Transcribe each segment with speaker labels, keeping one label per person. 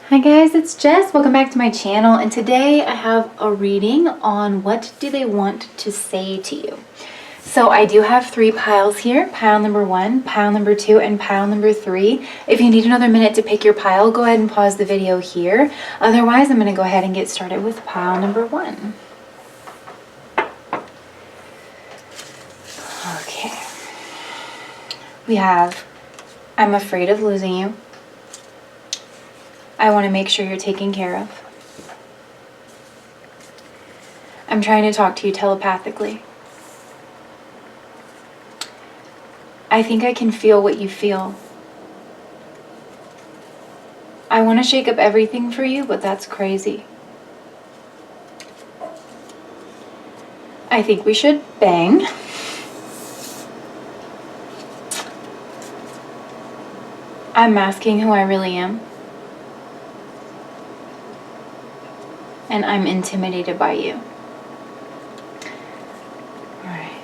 Speaker 1: Hi guys, it's Jess. Welcome back to my channel, and today I have a reading on what do they want to say to you. So I do have 3 piles here, pile number 1, pile number 2, and pile number 3. If you need another minute to pick your pile, go ahead and pause the video here. Otherwise, I'm going to go ahead and get started with pile number 1. Okay. We have, I'm afraid of losing you. I want to make sure you're taken care of. I'm trying to talk to you telepathically. I think I can feel what you feel. I want to shake up everything for you, but that's crazy. I think we should bang. I'm masking who I really am. And I'm intimidated by you. All right.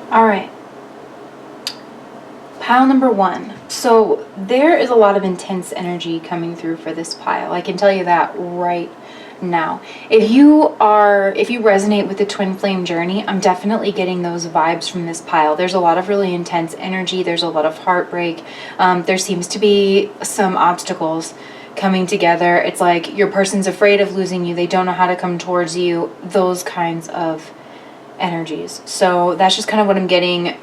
Speaker 1: All right, pile number 1. So there is a lot of intense energy coming through for this pile. I can tell you that right now. If you resonate with the twin flame journey, I'm definitely getting those vibes from this pile. There's a lot of really intense energy. There's a lot of heartbreak. There seems to be some obstacles coming together. It's like your person's afraid of losing you. They don't know how to come towards you. Those kinds of energies. So that's just kind of what I'm getting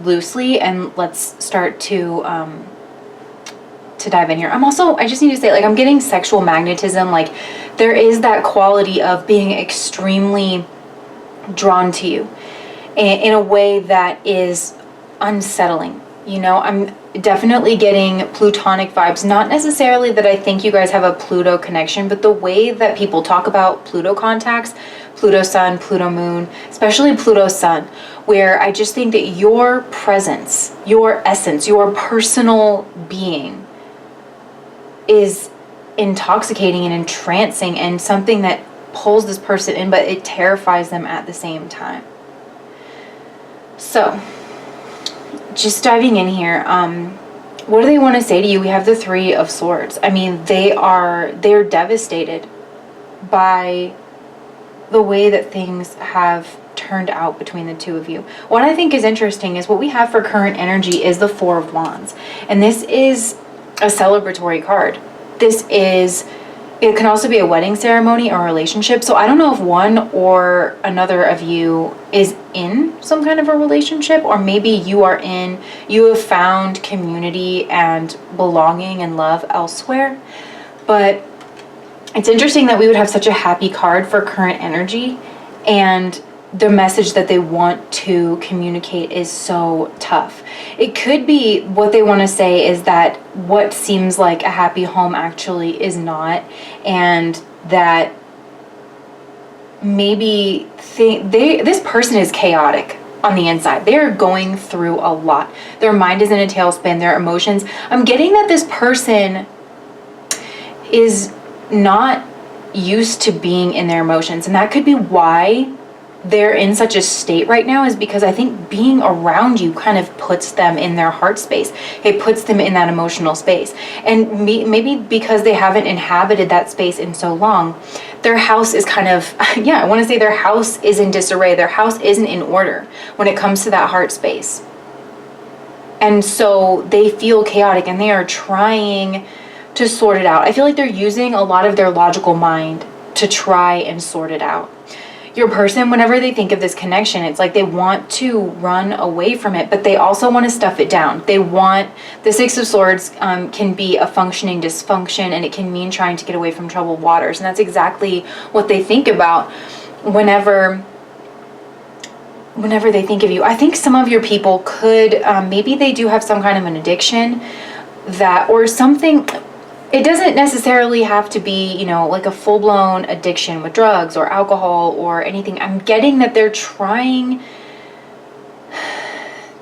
Speaker 1: loosely, and let's start to dive in here. I just need to say, like, I'm getting sexual magnetism. Like, there is that quality of being extremely drawn to you in a way that is unsettling. You know, I'm definitely getting Plutonic vibes. Not necessarily that I think you guys have a Pluto connection, but the way that people talk about Pluto contacts, Pluto Sun, Pluto Moon, especially Pluto Sun, where I just think that your presence, your essence, your personal being is intoxicating and entrancing and something that pulls this person in, but it terrifies them at the same time. So, just diving in here, what do they want to say to you? We have the 3 of Swords. I mean, they're devastated by the way that things have turned out between the 2 of you. What I think is interesting is what we have for current energy is the 4 of Wands. And this is a celebratory card. It can also be a wedding ceremony or a relationship. So I don't know if one or another of you is in some kind of a relationship, or maybe you have found community and belonging and love elsewhere. But it's interesting that we would have such a happy card for current energy, and the message that they want to communicate is so tough. It could be what they want to say is that what seems like a happy home actually is not, and that maybe this person is chaotic on the inside. They're going through a lot. Their mind is in a tailspin, their emotions. I'm getting that this person is not used to being in their emotions, and that could be why they're in such a state right now, is because I think being around you kind of puts them in their heart space. It puts them in that emotional space. And maybe because they haven't inhabited that space in so long, their house is kind of, I want to say their house is in disarray. Their house isn't in order when it comes to that heart space. And so they feel chaotic, and they are trying to sort it out. I feel like they're using a lot of their logical mind to try and sort it out. Your person, whenever they think of this connection, it's like they want to run away from it, but they also want to stuff it down. They want, the 6 of Swords can be a functioning dysfunction, and it can mean trying to get away from troubled waters. And that's exactly what they think about whenever whenever they think of you. I think some of your people could, maybe they do have some kind of an addiction or something. It doesn't necessarily have to be, like a full-blown addiction with drugs or alcohol or anything. I'm getting that they're trying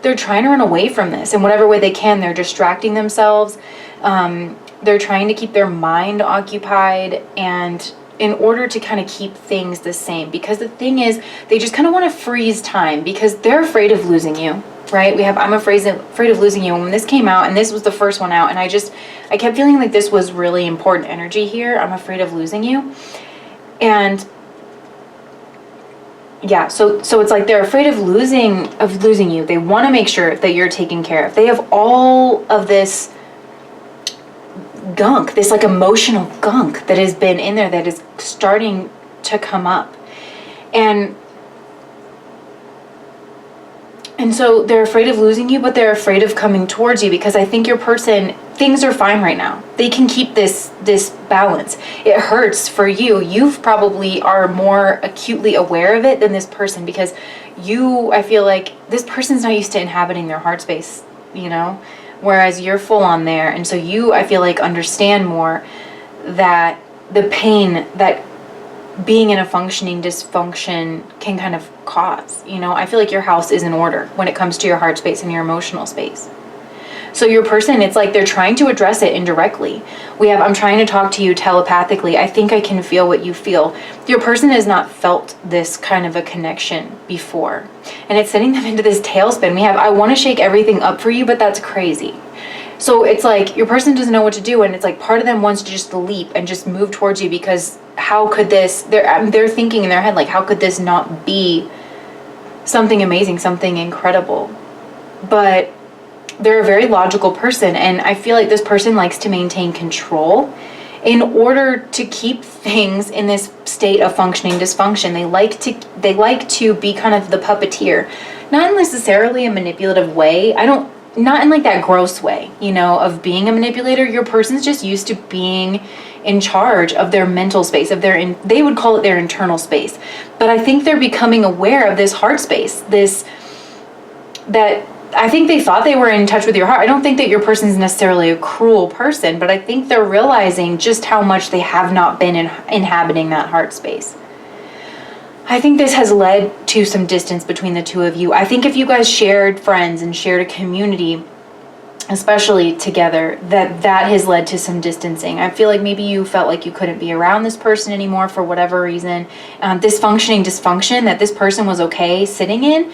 Speaker 1: to run away from this in whatever way they can. They're distracting themselves. They're trying to keep their mind occupied, and in order to kind of keep things the same, because the thing is, they just kind of want to freeze time because they're afraid of losing you, right? I'm afraid of losing you. When this came out, and this was the first one out, and I kept feeling like this was really important energy here. I'm afraid of losing you. And yeah, so it's like they're afraid of losing you. They want to make sure that you're taken care of. They have all of this gunk, this like emotional gunk that has been in there that is starting to come up. And so they're afraid of losing you, but they're afraid of coming towards you, because I think your person, things are fine right now. They can keep this balance. It hurts for you. You probably are more acutely aware of it than this person, because I feel like this person's not used to inhabiting their heart space, whereas you're full on there. And so I feel like, understand more that the pain that being in a functioning dysfunction can kind of cause. I feel like your house is in order when it comes to your heart space and your emotional space. So your person, it's like they're trying to address it indirectly. I'm trying to talk to you telepathically. I think I can feel what you feel. Your person has not felt this kind of a connection before. And it's sending them into this tailspin. I want to shake everything up for you, but that's crazy. So it's like your person doesn't know what to do, and it's like part of them wants to just leap and just move towards you, because how could they're thinking in their head, like, how could this not be something amazing, something incredible? But they're a very logical person, and I feel like this person likes to maintain control in order to keep things in this state of functioning dysfunction. They like to be kind of the puppeteer, not necessarily a manipulative way. Not in like that gross way, of being a manipulator. Your person's just used to being in charge of their mental space, they would call it their internal space. But I think they're becoming aware of this heart space, that I think they thought they were in touch with your heart. I don't think that your person's necessarily a cruel person, but I think they're realizing just how much they have not been inhabiting that heart space. I think this has led to some distance between the two of you. I think if you guys shared friends and shared a community, especially together, that has led to some distancing. I feel like maybe you felt like you couldn't be around this person anymore for whatever reason. Dysfunction that this person was okay sitting in.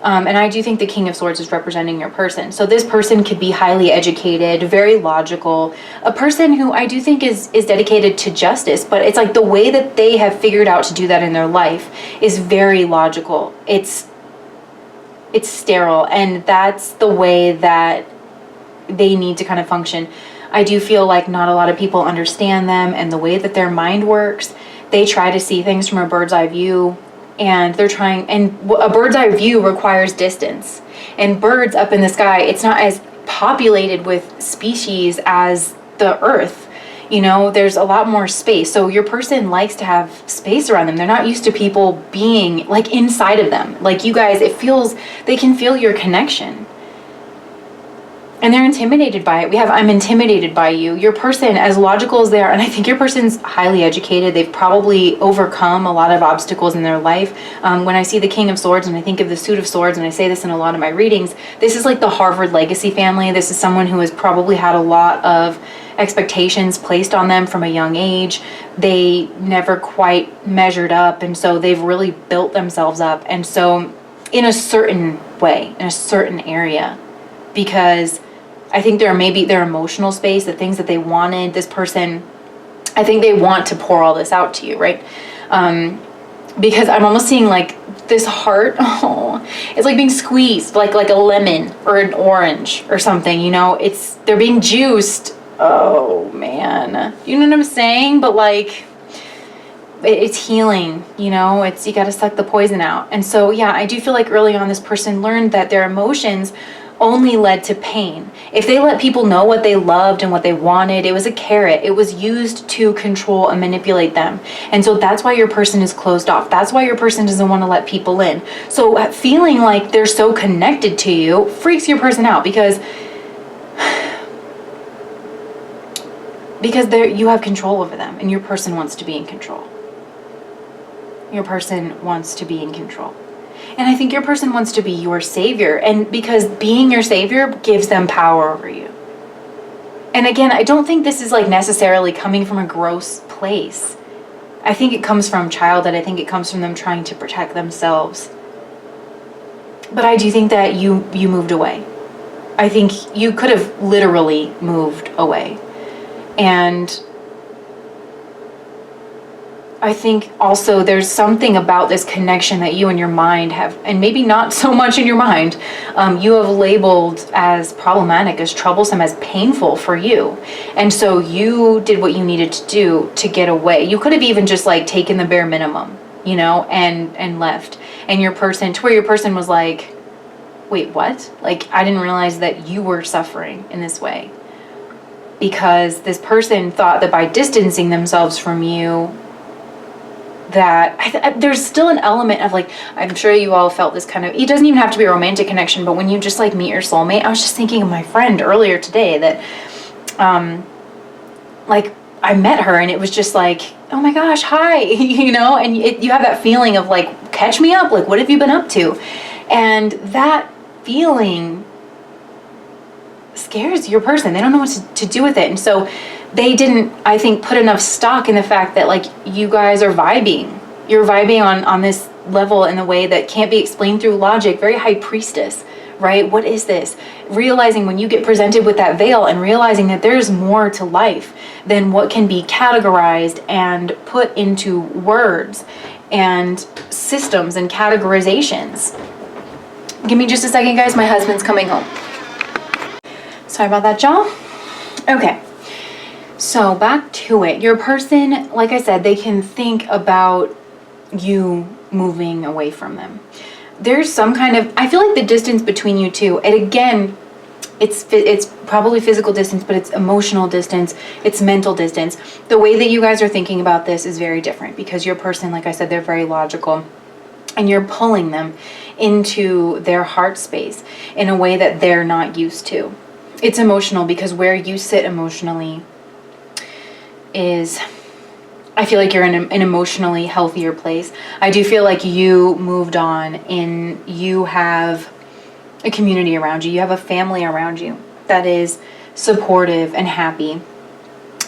Speaker 1: And I do think the King of Swords is representing your person. So this person could be highly educated, very logical, a person who I do think is dedicated to justice, but it's like the way that they have figured out to do that in their life is very logical. It's sterile, and that's the way that they need to kind of function. I do feel like not a lot of people understand them and the way that their mind works. They try to see things from a bird's eye view. And a bird's eye view requires distance. And birds up in the sky, it's not as populated with species as the earth. There's a lot more space. So your person likes to have space around them. They're not used to people being like inside of them. Like you guys, they can feel your connection. And they're intimidated by it. I'm intimidated by you. Your person, as logical as they are, and I think your person's highly educated. They've probably overcome a lot of obstacles in their life. When I see the King of Swords and I think of the Suit of Swords, and I say this in a lot of my readings, this is like the Harvard legacy family. This is someone who has probably had a lot of expectations placed on them from a young age. They never quite measured up, and so they've really built themselves up. And so in a certain way, in a certain area, because I think their emotional space, the things that they wanted, this person, I think they want to pour all this out to you, right? Because I'm almost seeing like this heart, it's like being squeezed, like a lemon or an orange or something, they're being juiced. Oh man, you know what I'm saying? But like, it's healing, you got to suck the poison out. And so, yeah, I do feel like early on this person learned that their emotions only led to pain. If they let people know what they loved and what they wanted, it was a carrot. It was used to control and manipulate them. And so that's why your person is closed off. That's why your person doesn't want to let people in. So feeling like they're so connected to you freaks your person out because you have control over them, and your person wants to be in control. Your person wants to be in control. And I think your person wants to be your savior, and because being your savior gives them power over you. And again, I don't think this is like necessarily coming from a gross place. I think it comes from childhood. I think it comes from them trying to protect themselves. But I do think that you moved away. I think you could have literally moved away. And I think also there's something about this connection that you and your mind have, and maybe not so much in your mind, you have labeled as problematic, as troublesome, as painful for you. And so you did what you needed to do to get away. You could have even just like taken the bare minimum, you know, and left. And your person, to where your person was like, wait, what? Like, I didn't realize that you were suffering in this way. Because this person thought that by distancing themselves from you, that there's still an element of like, I'm sure you all felt this kind of, it doesn't even have to be a romantic connection, but when you just like meet your soulmate, I was just thinking of my friend earlier today that, like I met her and it was just like, oh my gosh, hi, you know, and you have that feeling of like, catch me up, like what have you been up to? And that feeling scares your person. They don't know what to do with it. And so they didn't, I think, put enough stock in the fact that like you guys are vibing. You're vibing on this level in a way that can't be explained through logic. Very high priestess, right? What is this? Realizing when you get presented with that veil and realizing that there's more to life than what can be categorized and put into words and systems and categorizations. Give me just a second, guys. My husband's coming home. Sorry about that, y'all. Okay. So back to it. Your person, like I said, they can think about you moving away from them. There's some kind of, I feel like the distance between you two, and again, it's probably physical distance, but it's emotional distance, it's mental distance. The way that you guys are thinking about this is very different because your person, like I said, they're very logical. And you're pulling them into their heart space in a way that they're not used to. It's emotional because where you sit emotionally is, I feel like you're in an emotionally healthier place. I do feel like you moved on and you have a community around you. You have a family around you that is supportive and happy.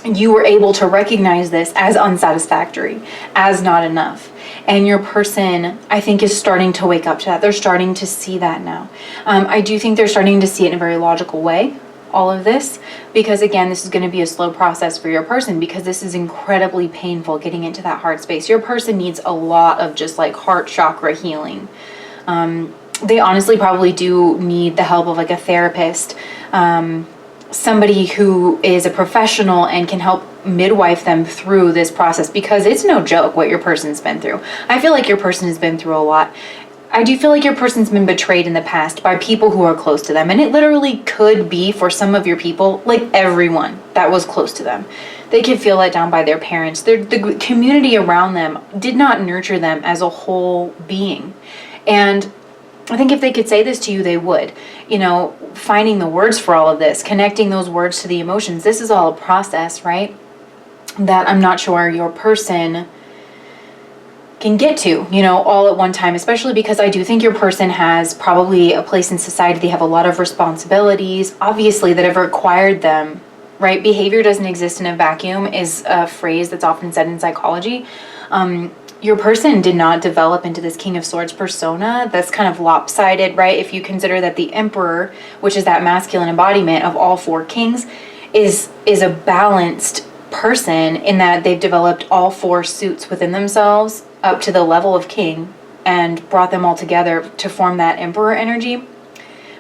Speaker 1: You were able to recognize this as unsatisfactory, as not enough. And your person, I think, is starting to wake up to that. They're starting to see that now. I do think they're starting to see it in a very logical way, all of this, because again, this is going to be a slow process for your person because this is incredibly painful getting into that heart space. Your person needs a lot of just like heart chakra healing. They honestly probably do need the help of like a therapist, somebody who is a professional and can help midwife them through this process because it's no joke what your person's been through. I feel like your person has been through a lot. I do feel like your person's been betrayed in the past by people who are close to them. And it literally could be for some of your people, like everyone that was close to them. They could feel let down by their parents. The community around them did not nurture them as a whole being. And I think if they could say this to you, they would. You know, finding the words for all of this, connecting those words to the emotions. This is all a process, right? That I'm not sure your person can get to, you know, all at one time, especially because I do think your person has probably a place in society. They have a lot of responsibilities, obviously, that have required them, right? Behavior doesn't exist in a vacuum is a phrase that's often said in psychology. Your person did not develop into this King of Swords persona that's kind of lopsided, right? If you consider that the Emperor, which is that masculine embodiment of all four kings, is a balanced person in that they've developed all four suits within themselves up to the level of king and brought them all together to form that Emperor energy.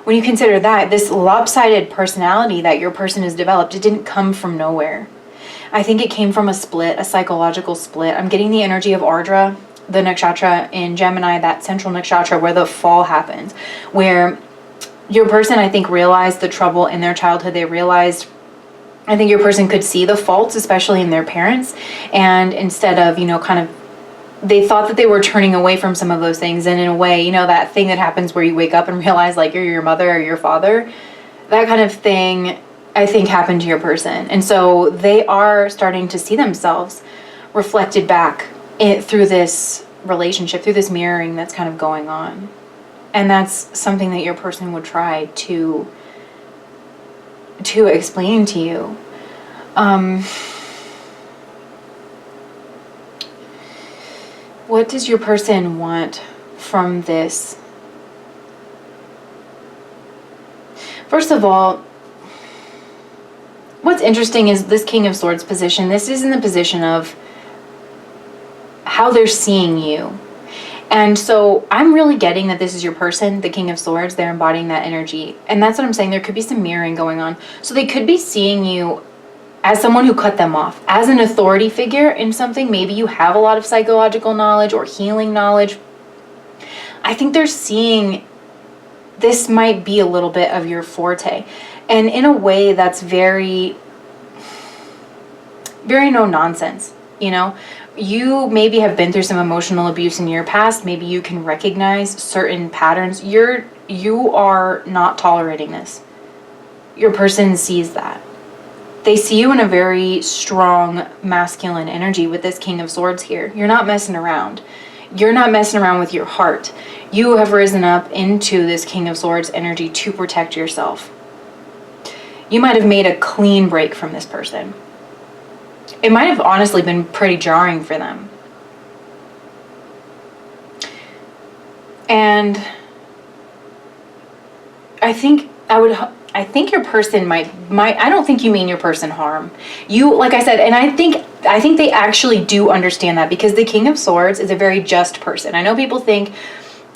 Speaker 1: When you consider that, this lopsided personality that your person has developed, it didn't come from nowhere. I think it came from a split, a psychological split. I'm getting the energy of Ardra, the nakshatra in Gemini, that central nakshatra where the fall happens, where Your person, I think, realized the trouble in their childhood. I think your person could see the faults, especially in their parents. And instead of, they thought that they were turning away from some of those things. And in a way, that thing that happens where you wake up and realize like you're your mother or your father, that kind of thing, I think, happened to your person. And so they are starting to see themselves reflected back through this relationship, through this mirroring that's kind of going on. And that's something that your person would try to explain to you. What does your person want from this? First of all, what's interesting is this King of Swords position. This is in the position of how they're seeing you. And so I'm really getting that this is your person, the King of Swords. They're embodying that energy. And that's what I'm saying. There could be some mirroring going on. So they could be seeing you as someone who cut them off, as an authority figure in something. Maybe you have a lot of psychological knowledge or healing knowledge. I think they're seeing this might be a little bit of your forte. And in a way that's very, very no nonsense, You maybe have been through some emotional abuse in your past. Maybe you can recognize certain patterns. You are not tolerating this. Your person sees that. They see you in a very strong masculine energy with this King of Swords here. You're not messing around. You're not messing around with your heart. You have risen up into this King of Swords energy to protect yourself. You might have made a clean break from this person. It might have honestly been pretty jarring for them. And I think your person might, I don't think you mean your person harm. You, like I said, and I think they actually do understand that, because the King of Swords is a very just person. I know people think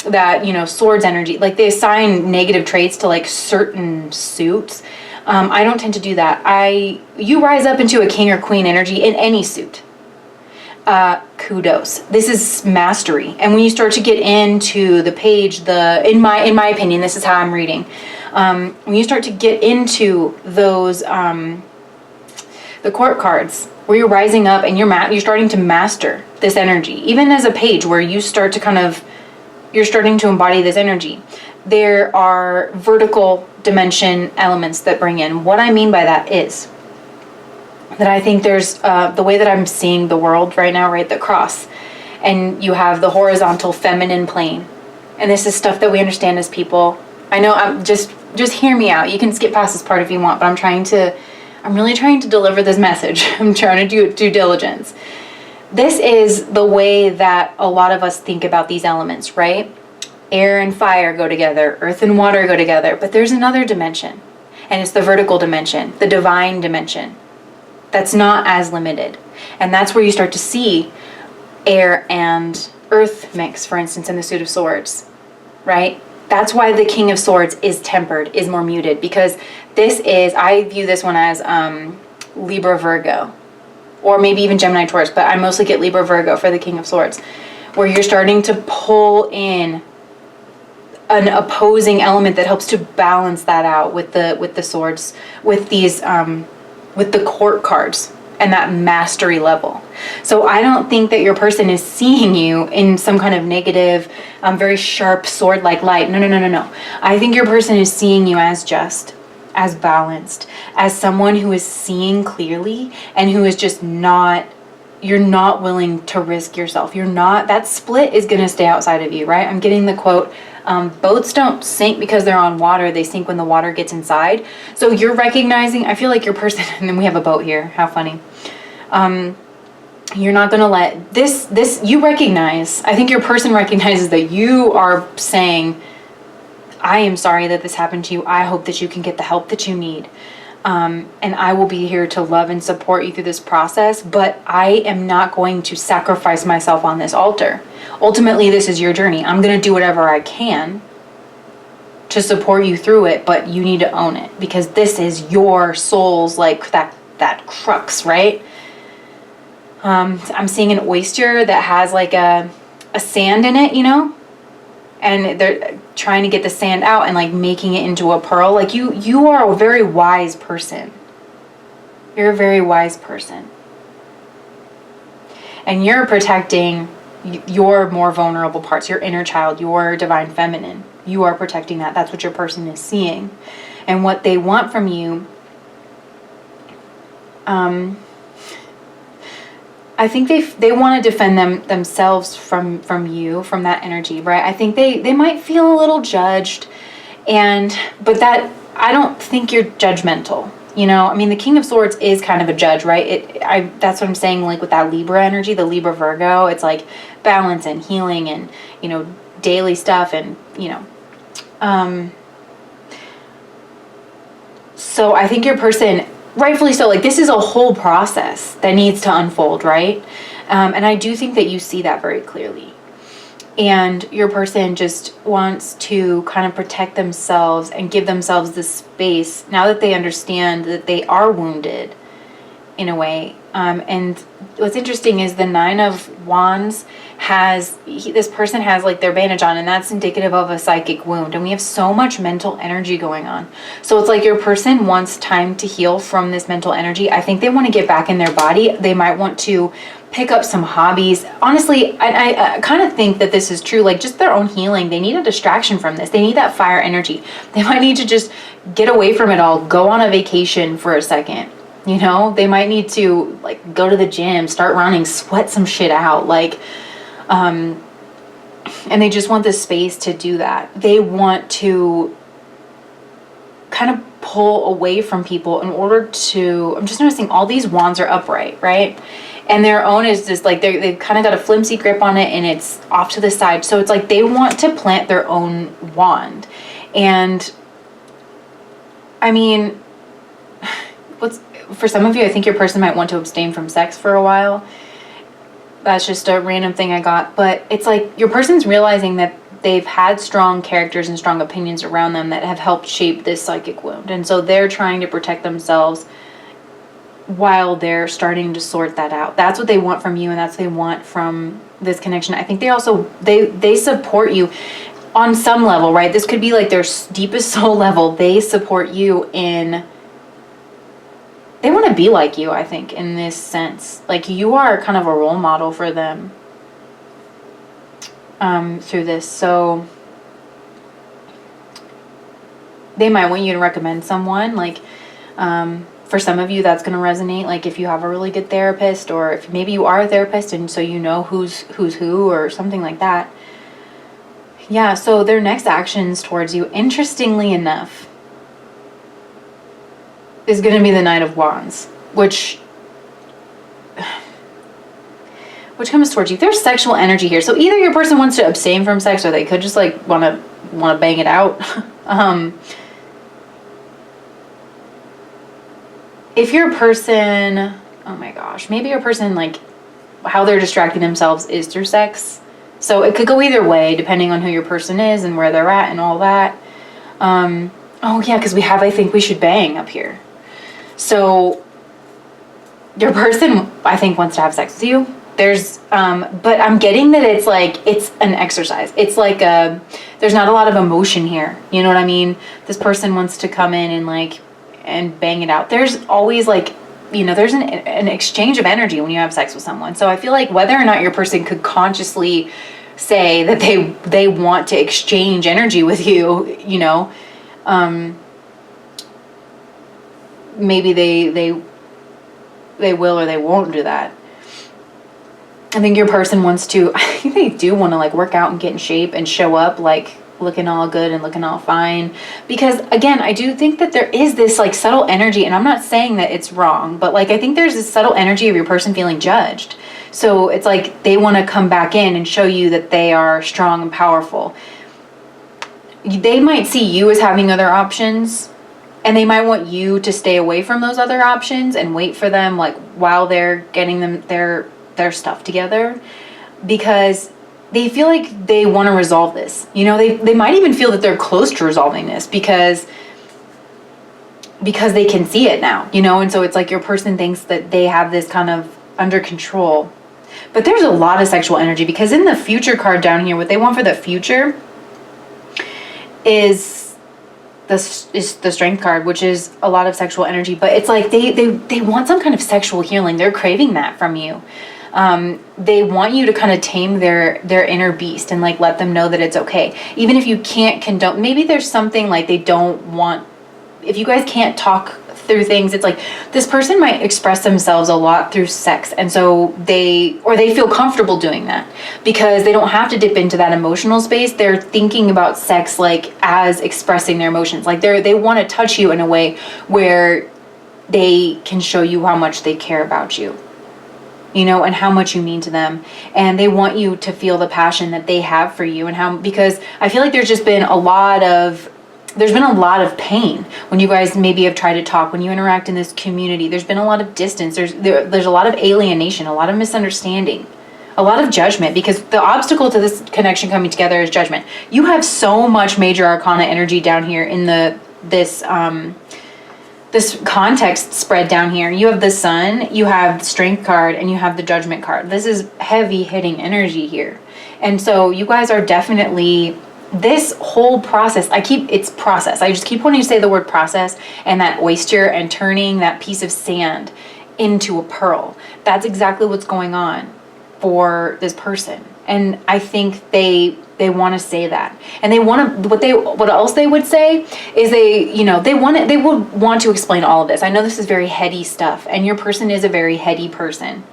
Speaker 1: that, swords energy, like they assign negative traits to like certain suits. I don't tend to do that. You rise up into a king or queen energy in any suit. Kudos. This is mastery. And when you start to get into the page, in my opinion, this is how I'm reading. When you start to get into those, the court cards, where you're rising up and you're starting to master this energy, even as a page where you start to you're starting to embody this energy. There are vertical dimension elements that bring in. What I mean by that is that I think there's the way that I'm seeing the world right now, right? The cross. And you have the horizontal feminine plane. And this is stuff that we understand as people. I know, I'm just hear me out. You can skip past this part if you want, but I'm really trying to deliver this message. I'm trying to do due diligence. This is the way that a lot of us think about these elements, right? Air and fire go together, earth and water go together, but there's another dimension, and it's the vertical dimension, the divine dimension, that's not as limited. And that's where you start to see air and earth mix, for instance, in the Suit of Swords, right? That's why the King of Swords is tempered, is more muted, because I view this one as Libra Virgo, or maybe even Gemini Taurus, but I mostly get Libra Virgo for the King of Swords, where you're starting to pull in an opposing element that helps to balance that out with the swords, with these with the court cards and that mastery level. So I don't think that your person is seeing you in some kind of negative, very sharp sword-like light. No. I think your person is seeing you as just, as balanced, as someone who is seeing clearly and who is just not, you're not willing to risk yourself. That split is going to stay outside of you, right? I'm getting the quote, boats don't sink because they're on water, they sink when the water gets inside. So you're recognizing, I feel like your person, and then we have a boat here, how funny. You're not going to let this, you recognize, I think your person recognizes that you are saying, I am sorry that this happened to you. I hope that you can get the help that you need. And I will be here to love and support you through this process, but I am not going to sacrifice myself on this altar. Ultimately, this is your journey. I'm going to do whatever I can to support you through it, but you need to own it, because this is your soul's, like, that crux, right? I'm seeing an oyster that has like a sand in it, and trying to get the sand out and like making it into a pearl. Like you are a very wise person. You're a very wise person. And you're protecting your more vulnerable parts, your inner child, your divine feminine. You are protecting that. That's what your person is seeing. And what they want from you, I think they want to defend themselves from you, from that energy, right? I think they might feel a little judged, but that, I don't think you're judgmental. You know, I mean, the King of Swords is kind of a judge, right? That's what I'm saying, like with that Libra energy, the Libra Virgo, it's like balance and healing and, you know, daily stuff and, you know. So I think your person, rightfully so, like this is a whole process that needs to unfold, right? And I do think that you see that very clearly. And your person just wants to kind of protect themselves and give themselves the space now that they understand that they are wounded in a way. And what's interesting is the Nine of Wands this person has like their bandage on, and that's indicative of a psychic wound. And we have so much mental energy going on. So it's like your person wants time to heal from this mental energy. I think they want to get back in their body. They might want to pick up some hobbies. Honestly, I kind of think that this is true, like just their own healing. They need a distraction from this. They need that fire energy. They might need to just get away from it all, go on a vacation for a second. You know, they might need to like go to the gym, start running, sweat some shit out, like, and they just want this space to do that. They want to kind of pull away from people in order to, I'm just noticing all these wands are upright, right? And their own is just like, they've kind of got a flimsy grip on it and it's off to the side. So it's like they want to plant their own wand. And I mean, for some of you, I think your person might want to abstain from sex for a while. That's just a random thing I got. But it's like your person's realizing that they've had strong characters and strong opinions around them that have helped shape this psychic wound. And so they're trying to protect themselves while they're starting to sort that out. That's what they want from you, and that's what they want from this connection. I think they also, they support you on some level, right? This could be like their deepest soul level. They support you they want to be like you, I think, in this sense. Like you are kind of a role model for them through this. So they might want you to recommend someone, like, for some of you, that's going to resonate. Like if you have a really good therapist, or if maybe you are a therapist and so you know who's who or something like that. Yeah, so their next actions towards you, interestingly enough, is going to be the Knight of Wands, which comes towards you. There's sexual energy here. So either your person wants to abstain from sex, or they could just like want to bang it out. If your person, oh my gosh, maybe your person, like, how they're distracting themselves is through sex. So it could go either way, depending on who your person is and where they're at and all that. Oh yeah, because we have, I think we should bang up here. So your person, I think, wants to have sex with you. But I'm getting that it's like, it's an exercise. It's like, there's not a lot of emotion here. You know what I mean? This person wants to come in and bang it out. There's always like, you know, there's an exchange of energy when you have sex with someone. So I feel like whether or not your person could consciously say that they want to exchange energy with you, you know, maybe they will or they won't do that. I think your person wants to, I think they do want to like work out and get in shape and show up like looking all good and looking all fine. Because again, I do think that there is this like subtle energy, and I'm not saying that it's wrong, but like I think there's this subtle energy of your person feeling judged. So it's like they want to come back in and show you that they are strong and powerful. They might see you as having other options, and they might want you to stay away from those other options and wait for them like while they're getting their stuff together, because they feel like they want to resolve this. You know, they might even feel that they're close to resolving this because they can see it now, you know, and so it's like your person thinks that they have this kind of under control. But there's a lot of sexual energy, because in the future card down here, what they want for the future is the strength card, which is a lot of sexual energy. But it's like they want some kind of sexual healing. They're craving that from you. They want you to kind of tame their inner beast and like let them know that it's okay. Even if you can't condone, maybe there's something like they don't want, if you guys can't talk through things, it's like this person might express themselves a lot through sex, and so they feel comfortable doing that because they don't have to dip into that emotional space. They're thinking about sex like as expressing their emotions, like they want to touch you in a way where they can show you how much they care about you, you know, and how much you mean to them, and they want you to feel the passion that they have for you, and how, because I feel like there's been a lot of pain when you guys maybe have tried to talk, when you interact in this community. There's been a lot of distance. There's a lot of alienation, a lot of misunderstanding, a lot of judgment, because the obstacle to this connection coming together is judgment. You have so much major arcana energy down here in this context spread down here. You have the Sun, you have the Strength card, and you have the Judgment card. This is heavy hitting energy here. And so you guys are definitely, this whole process, it's process. I just keep wanting to say the word process, and that oyster and turning that piece of sand into a pearl. That's exactly what's going on for this person. And I think they want to say that, and they want to, what else they would say is they would want to explain all of this. I know this is very heady stuff, and your person is a very heady person,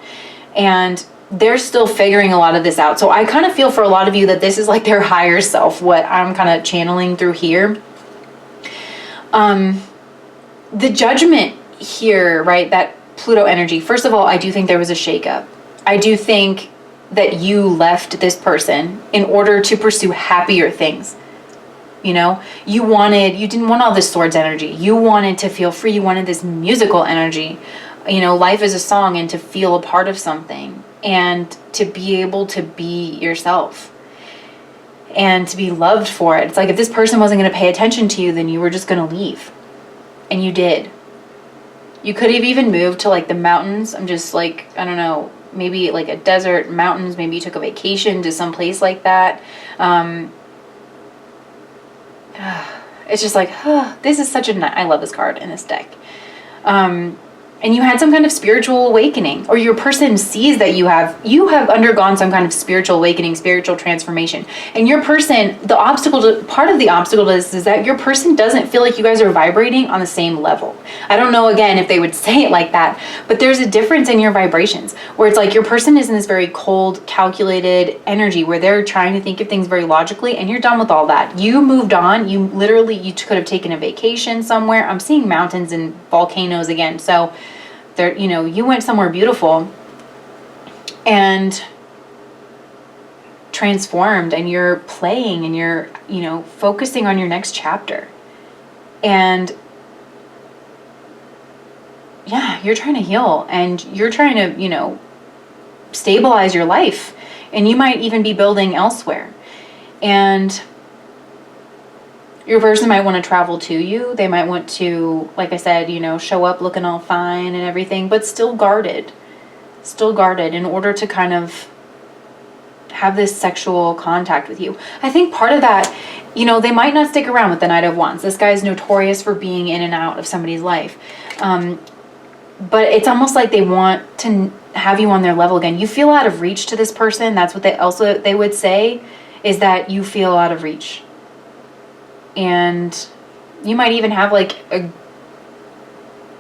Speaker 1: and they're still figuring a lot of this out. So I kind of feel for a lot of you that this is like their higher self, what I'm kind of channeling through here. The Judgment here, right? That Pluto energy. First of all, I do think there was a shakeup. I do think that you left this person in order to pursue happier things. You know, you didn't want all this swords energy. You wanted to feel free. You wanted this musical energy. You know, life is a song, and to feel a part of something, and to be able to be yourself and to be loved for it. It's like if this person wasn't going to pay attention to you, then you were just going to leave. And you did. You could have even moved to like the mountains. I'm just like, I don't know, maybe like a desert, mountains. Maybe you took a vacation to some place like that. It's just like, this is such I love this card in this deck. And you had some kind of spiritual awakening, or your person sees that you have undergone some kind of spiritual awakening, spiritual transformation. And your person, part of the obstacle to this is that your person doesn't feel like you guys are vibrating on the same level. I don't know, again, if they would say it like that, but there's a difference in your vibrations, where it's like your person is in this very cold, calculated energy where they're trying to think of things very logically, and you're done with all that. You moved on. You could have taken a vacation somewhere. I'm seeing mountains and volcanoes again. So there, you know, you went somewhere beautiful and transformed, and you're playing, and you're, you know, focusing on your next chapter. And yeah, you're trying to heal, and you're trying to, you know, stabilize your life, and you might even be building elsewhere. And your person might want to travel to you. They might want to, like I said, you know, show up looking all fine and everything, but still guarded in order to kind of have this sexual contact with you. I think part of that, you know, they might not stick around with the Knight of Wands. This guy is notorious for being in and out of somebody's life. But it's almost like they want to have you on their level again. You feel out of reach to this person. That's what they would say, is that you feel out of reach. And you might even have like a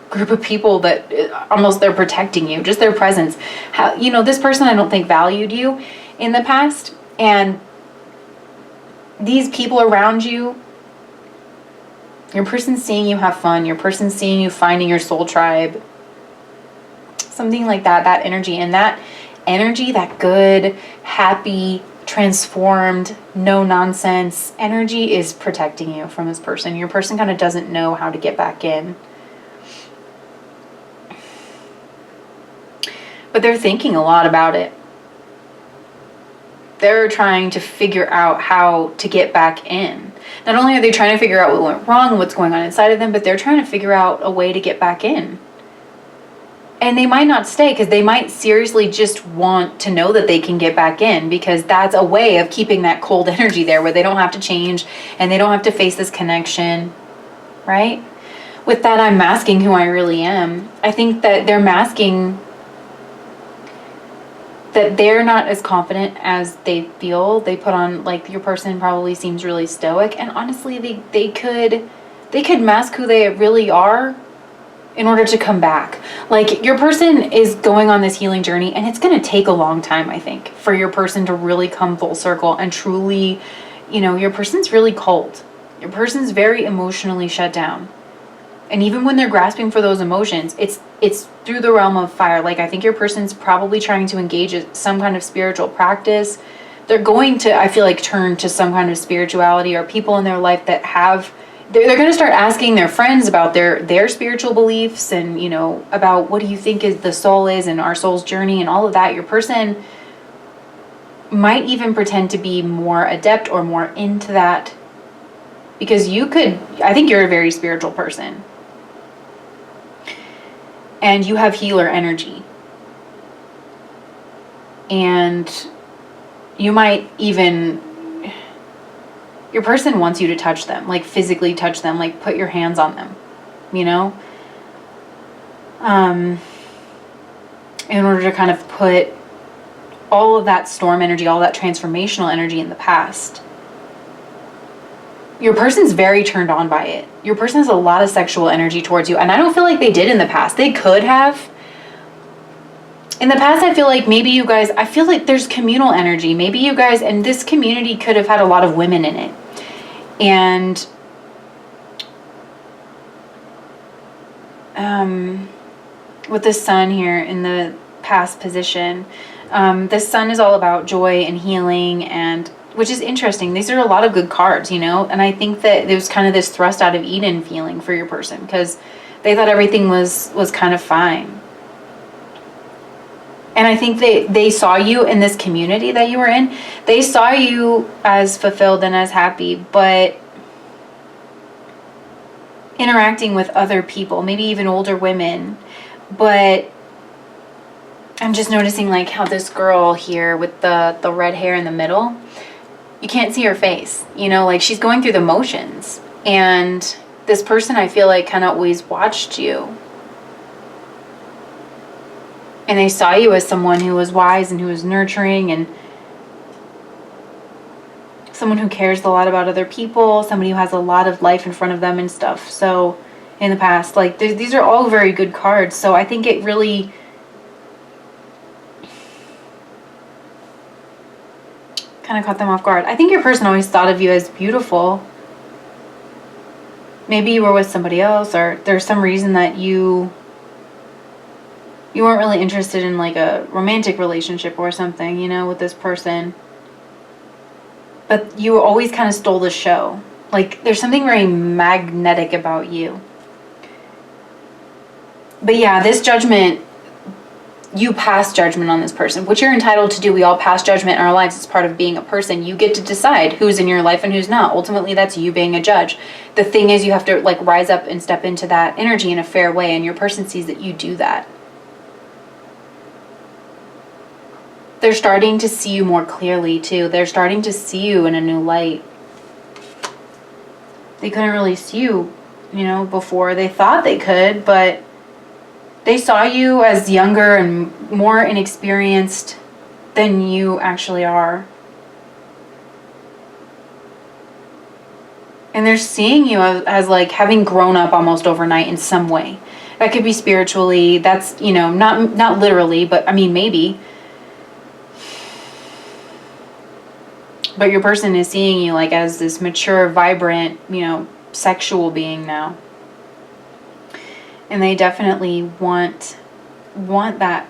Speaker 1: group of people that almost they're protecting you, just their presence. You know, this person I don't think valued you in the past, and these people around you, your person's seeing you have fun, your person's seeing you finding your soul tribe, something like that, that energy, that good, happy, transformed, no nonsense energy is protecting you from this person. Your person kind of doesn't know how to get back in. But they're thinking a lot about it. They're trying to figure out how to get back in. Not only are they trying to figure out what went wrong and what's going on inside of them, but they're trying to figure out a way to get back in. And they might not stay because they might seriously just want to know that they can get back in, because that's a way of keeping that cold energy there where they don't have to change and they don't have to face this connection, right? With that, I'm masking who I really am. I think that they're masking that they're not as confident as they feel. They put on, like, your person probably seems really stoic, and honestly, they could mask who they really are in order to come back. Like, your person is going on this healing journey, and it's going to take a long time, I think, for your person to really come full circle and truly, your person's really cold. Your person's very emotionally shut down. And even when they're grasping for those emotions, it's through the realm of fire. Like, I think your person's probably trying to engage in some kind of spiritual practice. They're going to, I feel like, turn to some kind of spirituality or people in their life that have, they're going to start asking their friends about their spiritual beliefs and, about what do you think is the soul is and our soul's journey and all of that. Your person might even pretend to be more adept or more into that, because I think you're a very spiritual person. And you have healer energy. And you might even, your person wants you to touch them, like physically touch them, like put your hands on them, in order to kind of put all of that storm energy, all that transformational energy in the past. Your person's very turned on by it. Your person has a lot of sexual energy towards you. And I don't feel like they did in the past. They could have. In the past, I feel like maybe you guys, I feel like there's communal energy. Maybe you guys, and this community could have had a lot of women in it. And with the sun here in the past position, the sun is all about joy and healing, and which is interesting. These are a lot of good cards, and I think that there's kind of this thrust out of Eden feeling for your person, because they thought everything was kind of fine. And I think they saw you in this community that you were in. They saw you as fulfilled and as happy, but interacting with other people, maybe even older women. But I'm just noticing, like, how this girl here with the red hair in the middle, you can't see her face, like she's going through the motions. And this person, I feel like, kind of always watched you. And they saw you as someone who was wise and who was nurturing and someone who cares a lot about other people, somebody who has a lot of life in front of them and stuff. So in the past, like, these are all very good cards. So I think it really kind of caught them off guard. I think your person always thought of you as beautiful. Maybe you were with somebody else, or there's some reason that you weren't really interested in, like, a romantic relationship or something, with this person. But you always kind of stole the show. Like, there's something very magnetic about you. But yeah, this judgment, you pass judgment on this person, which you're entitled to do. We all pass judgment in our lives. It's part of being a person. You get to decide who's in your life and who's not. Ultimately, that's you being a judge. The thing is, you have to, like, rise up and step into that energy in a fair way, and your person sees that you do that. They're starting to see you more clearly, too. They're starting to see you in a new light. They couldn't really see you, before. They thought they could, but they saw you as younger and more inexperienced than you actually are. And they're seeing you as like having grown up almost overnight in some way. That could be spiritually. That's, not literally, but I mean, maybe. But your person is seeing you like as this mature, vibrant, sexual being now. And they definitely want that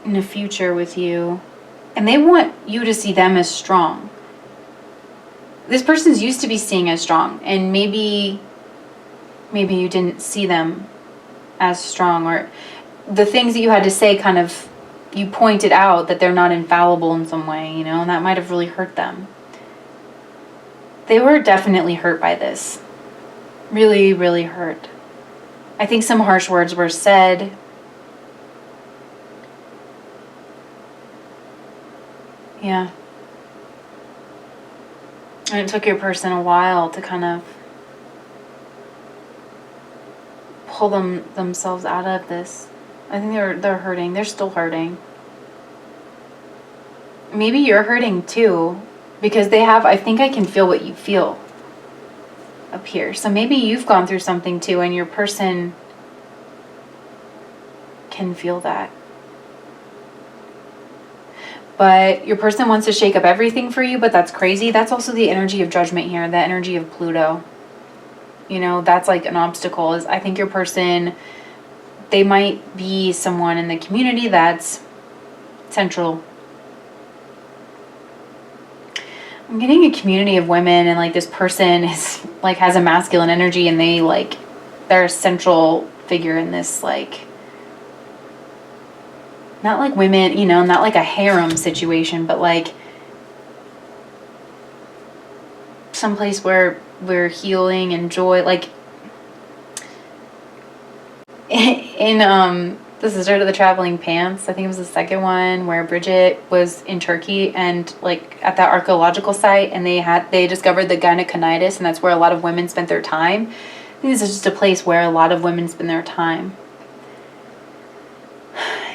Speaker 1: in the future with you. And they want you to see them as strong. This person's used to be seen as strong, and maybe you didn't see them as strong, or the things that you had to say kind of, you pointed out that they're not infallible in some way, and that might have really hurt them. They were definitely hurt by this. Really, really hurt. I think some harsh words were said. Yeah. And it took your person a while to kind of pull themselves out of this. I think they're hurting. They're still hurting. Maybe you're hurting too, because they have, I think I can feel what you feel up here. So maybe you've gone through something too, and your person can feel that. But your person wants to shake up everything for you, but that's crazy. That's also the energy of judgment here, the energy of Pluto. You know, that's like an obstacle. Is I think your person, they might be someone in the community that's central. I'm getting a community of women, and like this person is like has a masculine energy, and they're a central figure in this, like, not like women, you know, not like a harem situation, but like someplace where we're healing and joy. Like in The Sister of the Traveling Pants, I think it was the second one, where Bridget was in Turkey and like at that archaeological site, and they discovered the gyneconitis, and that's where a lot of women spent their time. I think this is just a place where a lot of women spend their time.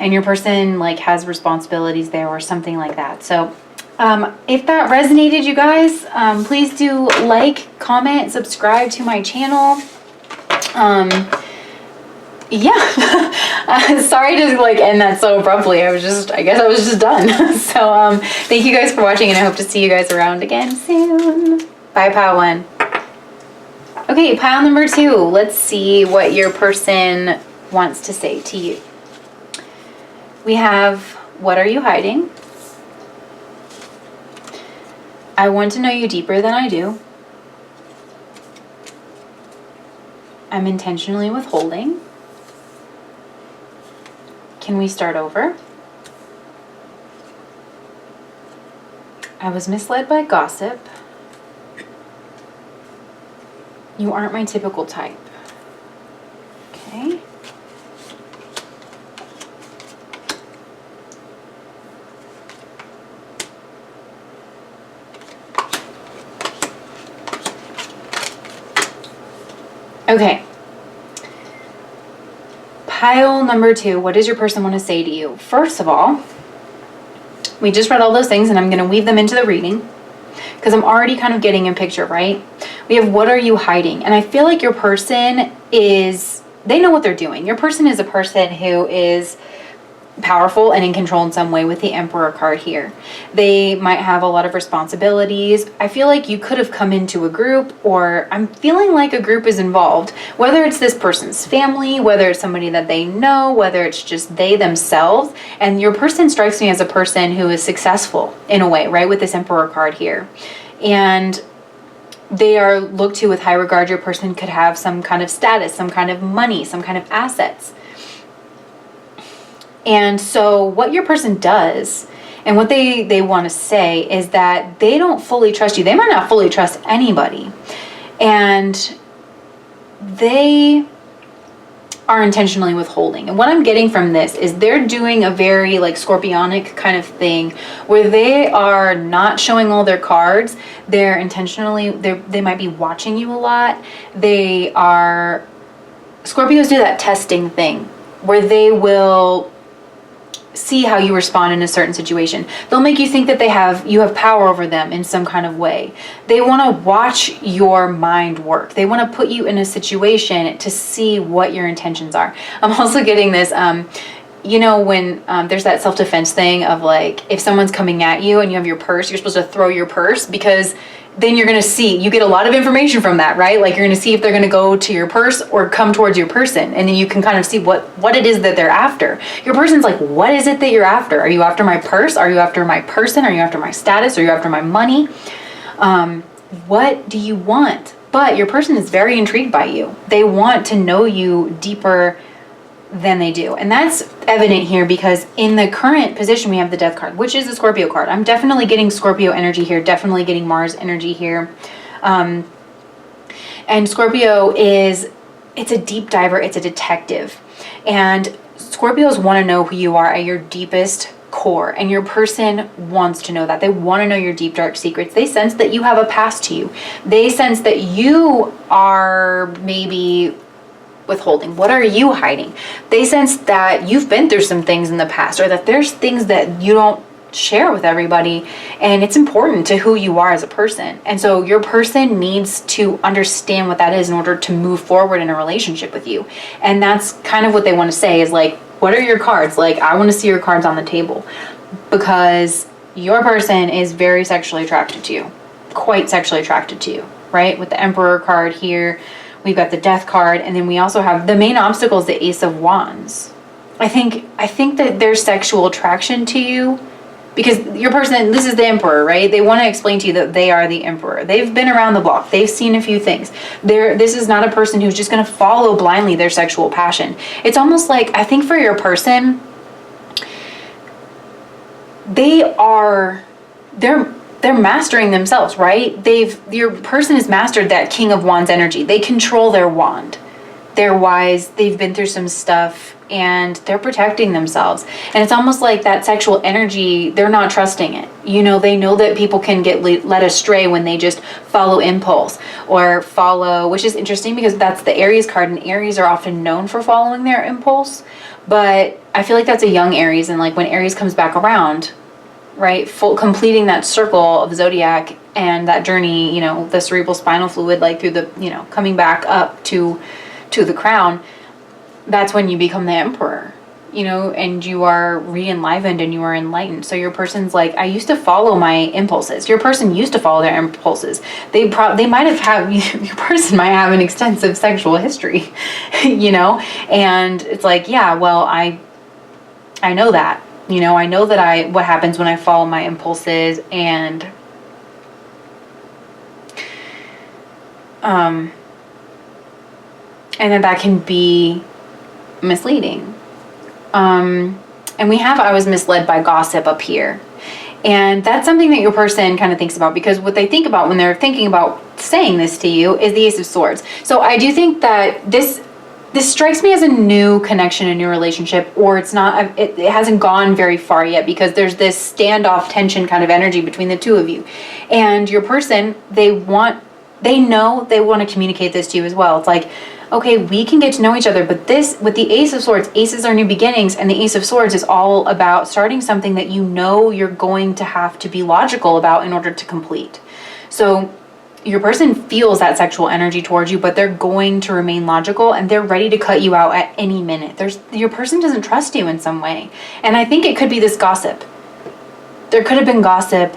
Speaker 1: And your person like has responsibilities there or something like that. So if that resonated, you guys, please do like, comment, subscribe to my channel. Yeah. Sorry to like end that so abruptly. I guess I was just done. So thank you guys for watching, and I hope to see you guys around again soon. Bye, pile 1. Okay, pile number 2. Let's see what your person wants to say to you. We have, what are you hiding? I want to know you deeper than I do. I'm intentionally withholding. Can we start over? I was misled by gossip. You aren't my typical type. Okay. Okay. Pile number 2, what does your person want to say to you? First of all, we just read all those things, and I'm going to weave them into the reading because I'm already kind of getting a picture, right? We have, what are you hiding? And I feel like your person they know what they're doing. Your person is a person who is powerful and in control in some way with the Emperor card here. They might have a lot of responsibilities. I feel like you could have come into a group, or I'm feeling like a group is involved, whether it's this person's family, whether it's somebody that they know, whether it's just they themselves. And your person strikes me as a person who is successful in a way, right, with this Emperor card here. And they are looked to with high regard. Your person could have some kind of status, some kind of money, some kind of assets. And so what your person does, and what they want to say, is that they don't fully trust you. They might not fully trust anybody. And they are intentionally withholding. And what I'm getting from this is they're doing a very like scorpionic kind of thing where they are not showing all their cards. They're intentionally, they might be watching you a lot. Scorpios do that testing thing where they will see how you respond in a certain situation. They'll make you think that you have power over them in some kind of way. They want to watch your mind work. They want to put you in a situation to see what your intentions are. I'm also getting this, you know, when there's that self-defense thing of like, if someone's coming at you and you have your purse, you're supposed to throw your purse, because then you're going to see, you get a lot of information from that, right? Like you're going to see if they're going to go to your purse or come towards your person. And then you can kind of see what it is that they're after. Your person's like, what is it that you're after? Are you after my purse? Are you after my person? Are you after my status? Are you after my money? What do you want? But your person is very intrigued by you. They want to know you deeper than they do. And that's evident here because in the current position we have the Death card, which is the Scorpio card. I'm definitely getting Scorpio energy here, definitely getting Mars energy here. And Scorpio it's a deep diver, it's a detective. And Scorpios want to know who you are at your deepest core, and your person wants to know that. They want to know your deep, dark secrets. They sense that you have a past to you. They sense that you are maybe withholding. What are you hiding? They sense that you've been through some things in the past, or that there's things that you don't share with everybody, and it's important to who you are as a person. And so your person needs to understand what that is in order to move forward in a relationship with you. And that's kind of what they want to say is like, what are your cards? Like, I want to see your cards on the table, because your person is very sexually attracted to you, quite sexually attracted to you, right? With the Emperor card here, we've got the Death card, and then we also have the main obstacle is the Ace of Wands. I think that there's sexual attraction to you, because your person, this is the Emperor, right? They want to explain to you that they are the Emperor. They've been around the block. They've seen a few things. This is not a person who's just going to follow blindly their sexual passion. It's almost like, I think for your person, they're mastering themselves, right? Your person has mastered that King of Wands energy. They control their wand. They're wise. They've been through some stuff, and they're protecting themselves. And it's almost like that sexual energy, they're not trusting it. You know, they know that people can get led astray when they just follow impulse or follow, which is interesting because that's the Aries card, and Aries are often known for following their impulse. But I feel like that's a young Aries, and like when Aries comes back around, right, completing that circle of zodiac and that journey, you know, the cerebral spinal fluid, like through the, you know, coming back up to the crown, that's when you become the Emperor, you know, and you are re-enlivened and you are enlightened. So your person's like, I used to follow my impulses. Your person used to follow their impulses. They might have your person might have an extensive sexual history, you know, and it's like, yeah, well, I know that, you know, I know that what happens when I follow my impulses, and then that can be misleading. And we have, I was misled by gossip up here. And that's something that your person kind of thinks about, because what they think about when they're thinking about saying this to you is the Ace of Swords. So I do think that this strikes me as a new connection, a new relationship, or it's not, it hasn't gone very far yet, because there's this standoff tension kind of energy between the two of you. And your person, they know they want to communicate this to you as well. It's like, okay, we can get to know each other, but this, with the Ace of Swords, aces are new beginnings, and the Ace of Swords is all about starting something that you know you're going to have to be logical about in order to complete. So your person feels that sexual energy towards you, but they're going to remain logical, and they're ready to cut you out at any minute. Your person doesn't trust you in some way. And I think it could be this gossip. There could have been gossip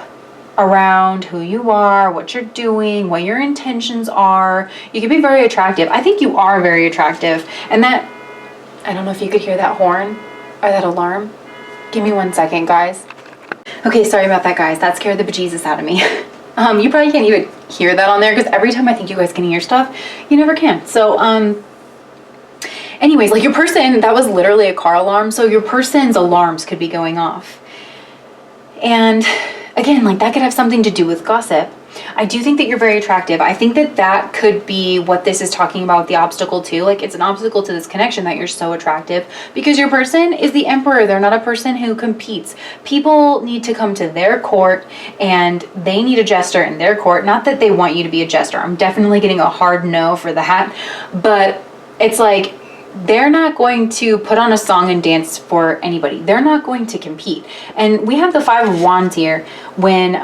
Speaker 1: around who you are, what you're doing, what your intentions are. You can be very attractive. I think you are very attractive. And that, I don't know if you could hear that horn or that alarm. Give me 1 second, guys. Okay, sorry about that, guys. That scared the bejesus out of me. You probably can't even hear that on there, because every time I think you guys can hear stuff, you never can. So, anyways, like your person, that was literally a car alarm. So your person's alarms could be going off. And again, like that could have something to do with gossip. I do think that you're very attractive. I think that could be what this is talking about, the obstacle too. Like it's an obstacle to this connection that you're so attractive, because your person is the Emperor. They're not a person who competes. People need to come to their court, and they need a jester in their court. Not that they want you to be a jester. I'm definitely getting a hard no for that. But it's like, they're not going to put on a song and dance for anybody. They're not going to compete. And we have the Five of Wands here when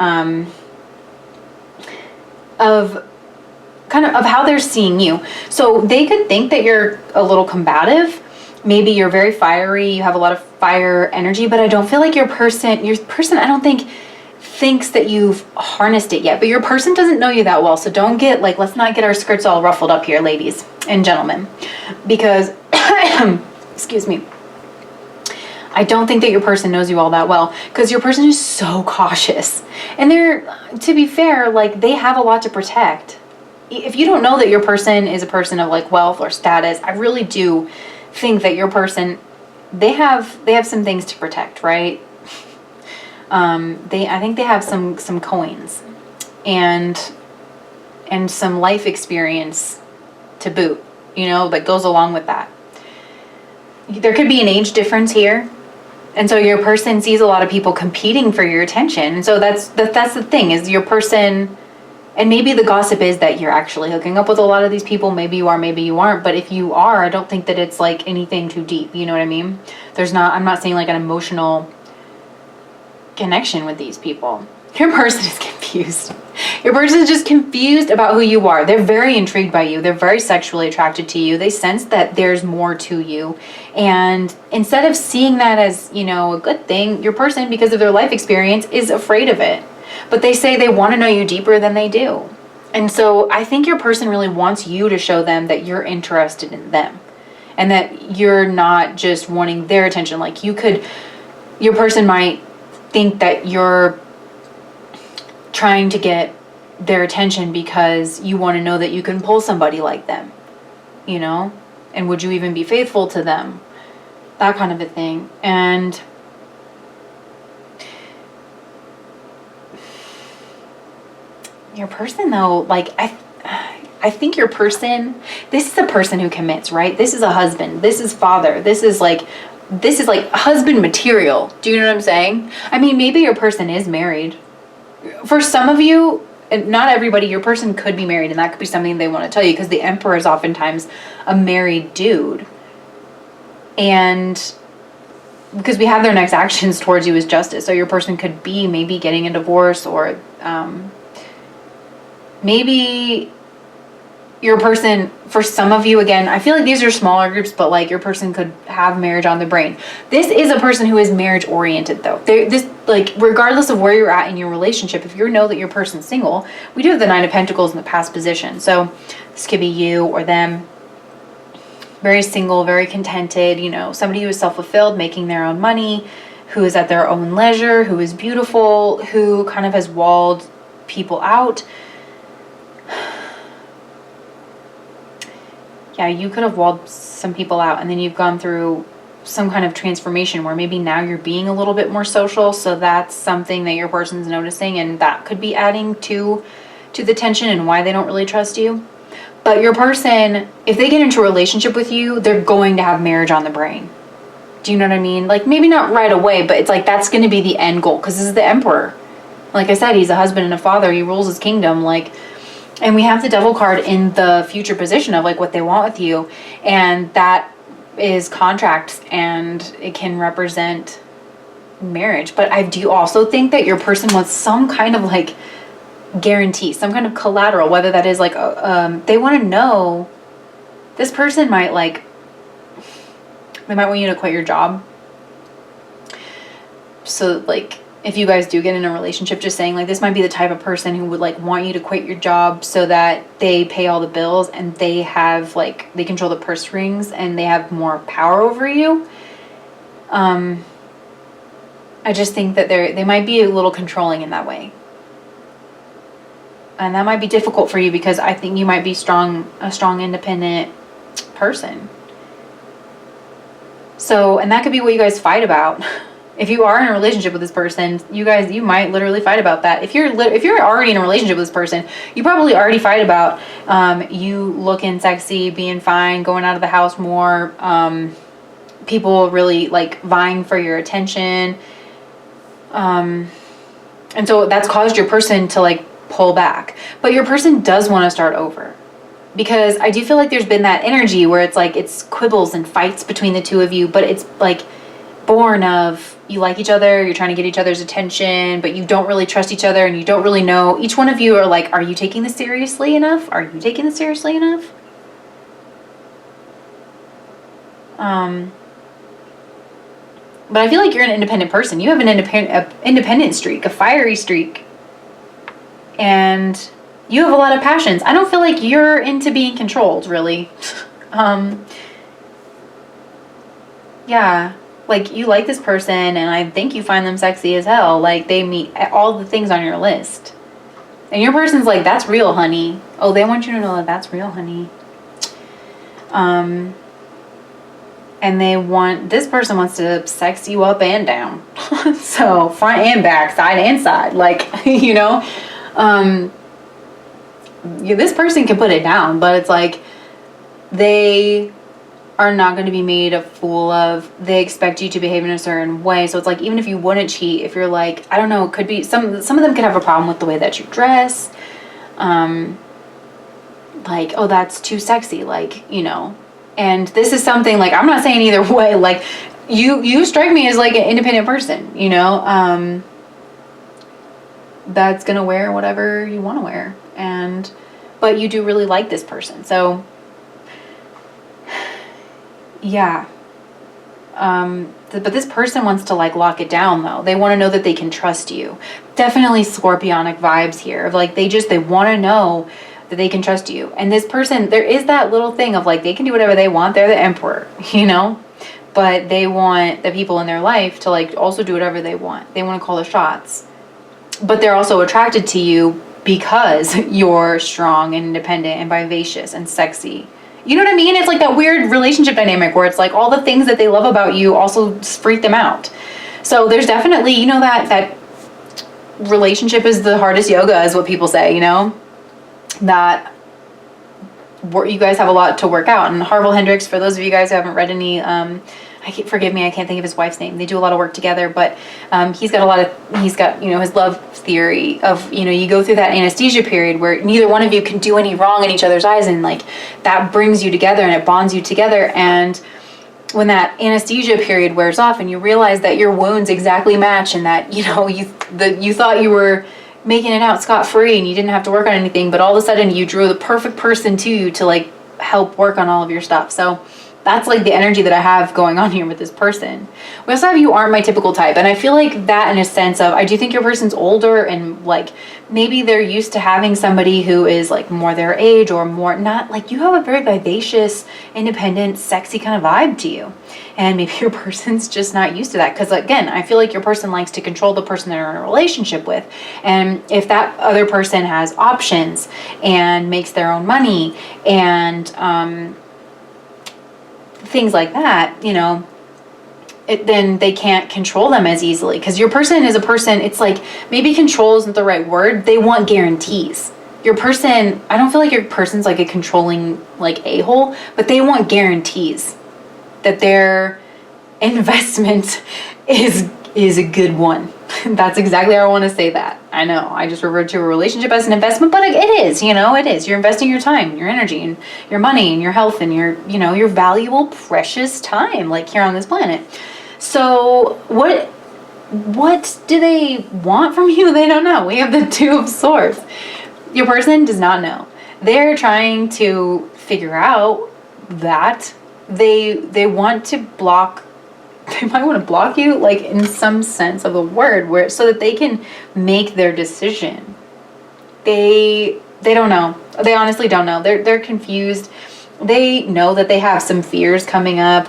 Speaker 1: of how they're seeing you. So they could think that you're a little combative. Maybe you're very fiery, you have a lot of fire energy, but I don't feel like your person I don't think thinks that you've harnessed it yet. But your person doesn't know you that well, so don't get like, let's not get our skirts all ruffled up here, ladies and gentlemen, because excuse me, I don't think that your person knows you all that well, because your person is so cautious, and they're, to be fair, like they have a lot to protect. If you don't know that your person is a person of like wealth or status, I really do think that your person, they have some things to protect, right? I think they have some coins and some life experience to boot, you know, that goes along with that. There could be an age difference here. And so your person sees a lot of people competing for your attention. And so that's the thing, is your person, and maybe the gossip is that you're actually hooking up with a lot of these people. Maybe you are, maybe you aren't. But if you are, I don't think that it's like anything too deep. You know what I mean? I'm not saying like an emotional connection with these people. Your person is confused. Your person is just confused about who you are. They're very intrigued by you. They're very sexually attracted to you. They sense that there's more to you. And instead of seeing that as, a good thing, your person, because of their life experience, is afraid of it. But they say they want to know you deeper than they do. And so I think your person really wants you to show them that you're interested in them. And that you're not just wanting their attention. Like your person might think that you're trying to get their attention because you want to know that you can pull somebody like them, and would you even be faithful to them? That kind of a thing. And your person, though, like I think your person, this is a person who commits, right? This is a husband. This is father. This is like husband material. Do you know what I'm saying? I mean, maybe your person is married. For some of you, not everybody, your person could be married, and that could be something they want to tell you, because the emperor is oftentimes a married dude. And because we have their next actions towards you as justice. So your person could be maybe getting a divorce, or maybe your person, for some of you, again, I feel like these are smaller groups, but like your person could have marriage on the brain. This is a person who is marriage oriented, though. Regardless of where you're at in your relationship, if you know that your person's single, we do have the Nine of Pentacles in the past position. So this could be you or them. Very single, very contented, somebody who is self-fulfilled, making their own money, who is at their own leisure, who is beautiful, who kind of has walled people out. Yeah, you could have walled some people out, and then you've gone through some kind of transformation where maybe now you're being a little bit more social. So that's something that your person's noticing, and that could be adding to the tension and why they don't really trust you. But your person, if they get into a relationship with you, they're going to have marriage on the brain. Do you know what I mean? Like, maybe not right away, but it's like that's going to be the end goal, because this is the emperor. Like I said, he's a husband and a father. He rules his kingdom. And we have the Devil card in the future position of like what they want with you. And that is contracts, and it can represent marriage. But I do also think that your person wants some kind of like guarantee, some kind of collateral, whether that is like, they want to know, this person might they might want you to quit your job. So like, if you guys do get in a relationship, just saying like, this might be the type of person who would like want you to quit your job so that they pay all the bills, and they have they control the purse strings, and they have more power over you. I just think that they might be a little controlling in that way. And that might be difficult for you, because I think you might be a strong, independent person. So, and that could be what you guys fight about. If you are in a relationship with this person, you might literally fight about that. If you're already in a relationship with this person, you probably already fight about you looking sexy, being fine, going out of the house more, people really vying for your attention. And so that's caused your person to pull back. But your person does want to start over. Because I do feel like there's been that energy where it's quibbles and fights between the two of you, but it's born of, you like each other, you're trying to get each other's attention, but you don't really trust each other, and you don't really know. Each one of you are are you taking this seriously enough? Are you taking this seriously enough? But I feel like you're an independent person. You have an independent streak, a fiery streak. And you have a lot of passions. I don't feel like you're into being controlled, really. Yeah. You like this person, and I think you find them sexy as hell. They meet all the things on your list. And your person's that's real, honey. Oh, they want you to know that that's real, honey. And this person wants to sex you up and down. So, front and back, side and side. This person can put it down, but it's they are not going to be made a fool of. They expect you to behave in a certain way. So it's like, even if you wouldn't cheat, if you're like, I don't know, it could be some of them could have a problem with the way that you dress. Like, oh, that's too sexy, like, you know. And this is something, like, I'm not saying either way, like, you strike me as like an independent person, you know, that's gonna wear whatever you want to wear, but you do really like this person. So yeah. But this person wants to like lock it down though. They want to know that they can trust you. Definitely scorpionic vibes here of like, they want to know that they can trust you. And this person, there is that little thing of like, they can do whatever they want. They're the emperor, you know, but they want the people in their life to like also do whatever they want. They want to call the shots, but they're also attracted to you because you're strong and independent and vivacious and sexy. You know what I mean? It's like that weird relationship dynamic where it's like all the things that they love about you also freak them out. So there's definitely, you know, that relationship is the hardest yoga is what people say, you know, that you guys have a lot to work out. And Harville Hendrix, for those of you guys who haven't read any, forgive me, I can't think of his wife's name. They do a lot of work together, but he's got, you know, his love theory of, you know, you go through that anesthesia period where neither one of you can do any wrong in each other's eyes, and like that brings you together and it bonds you together. And when that anesthesia period wears off and you realize that your wounds exactly match, and that, you know, you thought you were making it out scot-free and you didn't have to work on anything, but all of a sudden you drew the perfect person to you to like help work on all of your stuff. So that's like the energy that I have going on here with this person. We also have you aren't my typical type. And I feel like that in a sense of, I do think your person's older and like maybe they're used to having somebody who is like more their age or more not, like you have a very vivacious, independent, sexy kind of vibe to you. And maybe your person's just not used to that. Because again, I feel like your person likes to control the person they're in a relationship with. And if that other person has options and makes their own money and, things like that, you know, then they can't control them as easily, because your person is a person, it's like, maybe control isn't the right word, they want guarantees. Your person, I don't feel like your person's like a controlling like a-hole, but they want guarantees that their investment is a good one. That's exactly how I want to say that. I know I just referred to a relationship as an investment, but it is, you know, it is. You're investing your time, your energy, and your money, and your health, and your, you know, your valuable, precious time, like here on this planet. So what do they want from you? They don't know. We have the Two of Swords. Your person does not know. They're trying to figure out that they want to block. They might want to block you, like in some sense of the word, where so that they can make their decision. They don't know. They honestly don't know. They're confused. They know that they have some fears coming up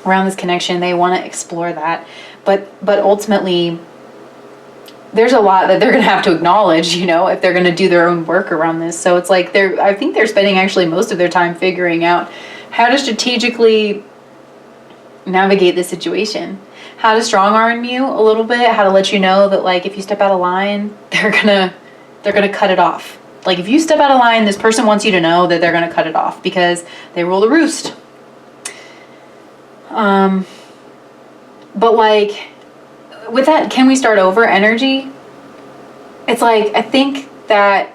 Speaker 1: around this connection. They want to explore that, but ultimately, there's a lot that they're going to have to acknowledge, you know, if they're going to do their own work around this. So it's like I think they're spending actually most of their time figuring out how to strategically navigate this situation, how to strong arm you a little bit, how to let you know that like if you step out of line, they're gonna cut it off. Like if you step out of line, this person wants you to know that they're gonna cut it off because they rule the roost. But like with that, can we start over energy? It's like, I think that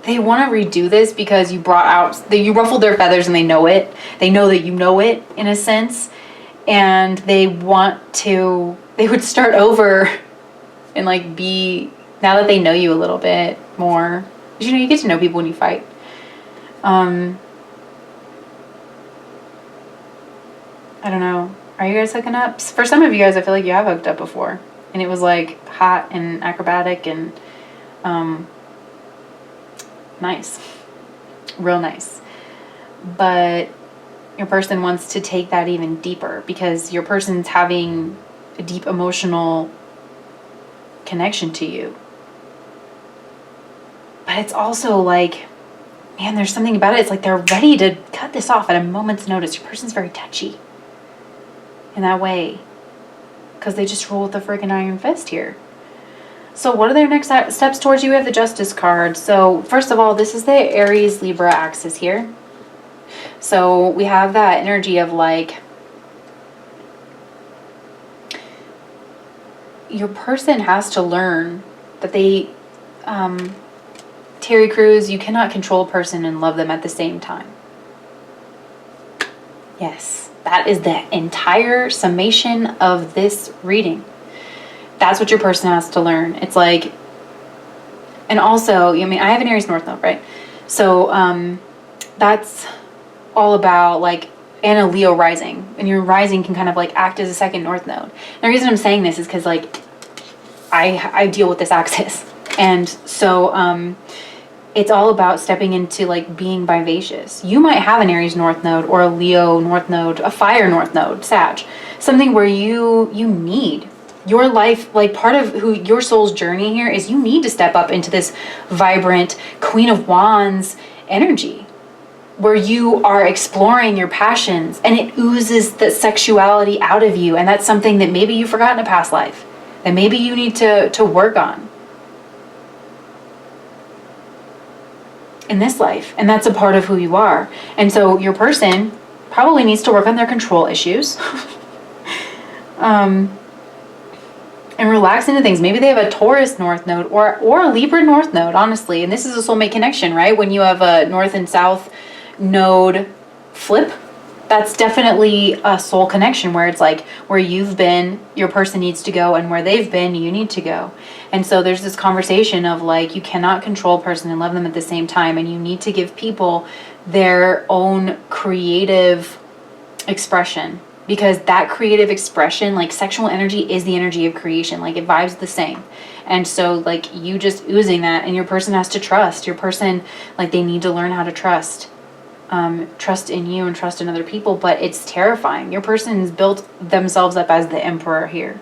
Speaker 1: they want to redo this because you ruffled their feathers and they know it. They know that you know it in a sense. And they would start over and like now that they know you a little bit more. You know, you get to know people when you fight. I don't know. Are you guys hooking up? For some of you guys, I feel like you have hooked up before. And it was like hot and acrobatic and nice. Real nice. But your person wants to take that even deeper because your person's having a deep emotional connection to you. But it's also like, man, there's something about it. It's like they're ready to cut this off at a moment's notice. Your person's very touchy in that way because they just rule with the friggin' iron fist here. So what are their next steps towards you? We have the Justice card. So first of all, this is the Aries Libra axis here. So we have that energy of like, your person has to learn that they, Terry Crews, you cannot control a person and love them at the same time. Yes, that is the entire summation of this reading. That's what your person has to learn. It's like, and also, I mean, I have an Aries North Node, right? So that's all about like, and a Leo rising. And your rising can kind of like act as a second North Node. And the reason I'm saying this is because like, I deal with this axis. And so it's all about stepping into like being vivacious. You might have an Aries North Node or a Leo North Node, a fire North Node, Sag. Something where you need your life, like part of who your soul's journey here is, you need to step up into this vibrant Queen of Wands energy where you are exploring your passions and it oozes the sexuality out of you. And that's something that maybe you forgot in a past life that maybe you need to work on in this life. And that's a part of who you are. And so your person probably needs to work on their control issues. And relax into things. Maybe they have a Taurus North Node or a Libra North Node, honestly. And this is a soulmate connection, right? When you have a North and South Node flip, that's definitely a soul connection where it's like where you've been, your person needs to go, and where they've been, you need to go. And so there's this conversation of like, you cannot control a person and love them at the same time. And you need to give people their own creative expression. Because that creative expression, like sexual energy is the energy of creation. Like it vibes the same. And so like you just oozing that, and your person has to trust. Your person, like they need to learn how to trust. Trust in you and trust in other people. But it's terrifying. Your person's built themselves up as the emperor here.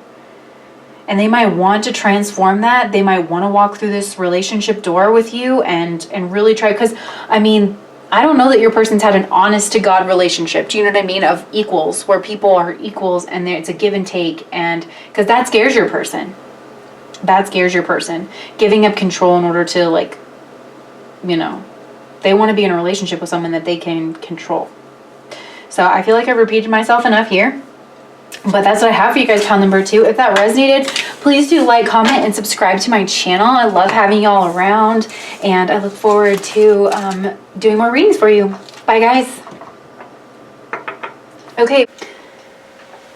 Speaker 1: And they might want to transform that. They might want to walk through this relationship door with you and really try. Because, I mean, I don't know that your person's had an honest to God relationship. Do you know what I mean? Of equals, where people are equals and it's a give and take. And because that scares your person. That scares your person. Giving up control in order to like, you know, they want to be in a relationship with someone that they can control. So I feel like I've repeated myself enough here. But that's what I have for you guys, pile number 2. If that resonated, please do like, comment, and subscribe to my channel. I love having y'all around, and I look forward to doing more readings for you. Bye, guys. Okay.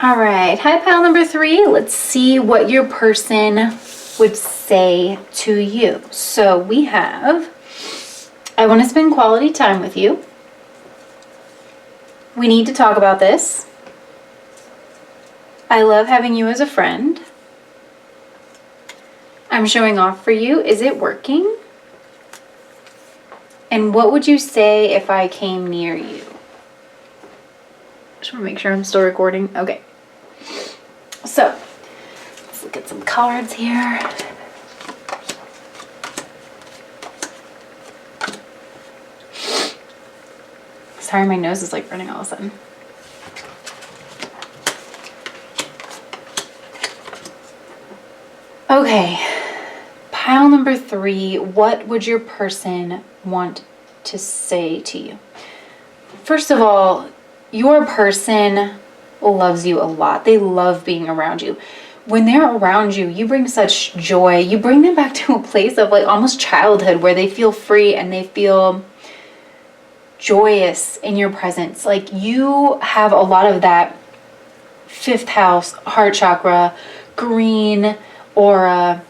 Speaker 1: All right. Hi, pile number 3. Let's see what your person would say to you. So we have, I want to spend quality time with you. We need to talk about this. I love having you as a friend. I'm showing off for you. Is it working? And what would you say if I came near you? Just want to make sure I'm still recording. Okay. So, let's look at some cards here. Sorry, my nose is like running all of a sudden. Okay, pile number 3, what would your person want to say to you? First of all, your person loves you a lot. They love being around you. When they're around you, you bring such joy. You bring them back to a place of like almost childhood where they feel free and they feel joyous in your presence. Like you have a lot of that 5th house, heart chakra, green, aura,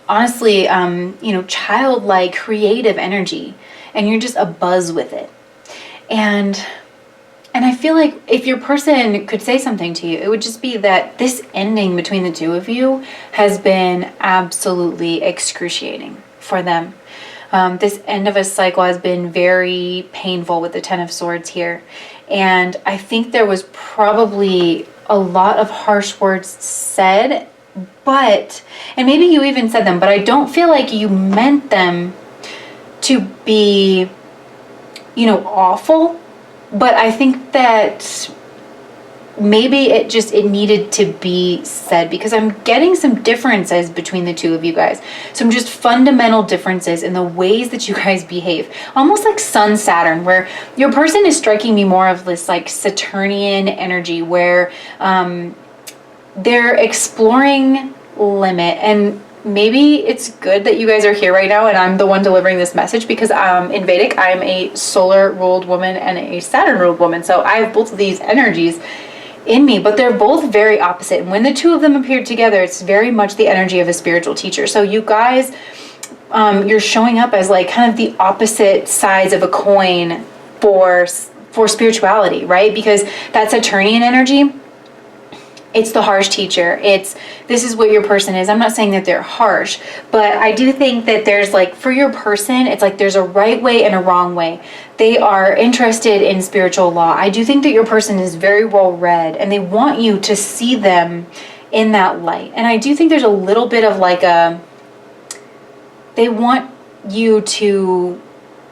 Speaker 1: honestly, you know, childlike, creative energy, and you're just abuzz with it. And I feel like if your person could say something to you, it would just be that this ending between the two of you has been absolutely excruciating for them. This end of a cycle has been very painful with the 10 of Swords here. And I think there was probably a lot of harsh words said, but, and maybe you even said them, but I don't feel like you meant them to be, you know, awful. But I think that maybe it needed to be said, because I'm getting some differences between the two of you guys. Some just fundamental differences in the ways that you guys behave. Almost like Sun Saturn, where your person is striking me more of this like Saturnian energy, where they're exploring limit. And maybe it's good that you guys are here right now and I'm the one delivering this message, because in Vedic, I'm a solar ruled woman and a Saturn ruled woman. So I have both of these energies in me, but they're both very opposite. And when the two of them appeared together, it's very much the energy of a spiritual teacher. So you guys, you're showing up as like kind of the opposite sides of a coin for spirituality, right? Because that Saturnian energy, it's the harsh teacher. This is what your person is. I'm not saying that they're harsh, but I do think that there's like, for your person, it's like there's a right way and a wrong way. They are interested in spiritual law. I do think that your person is very well read, and they want you to see them in that light. And I do think there's a little bit of like they want you to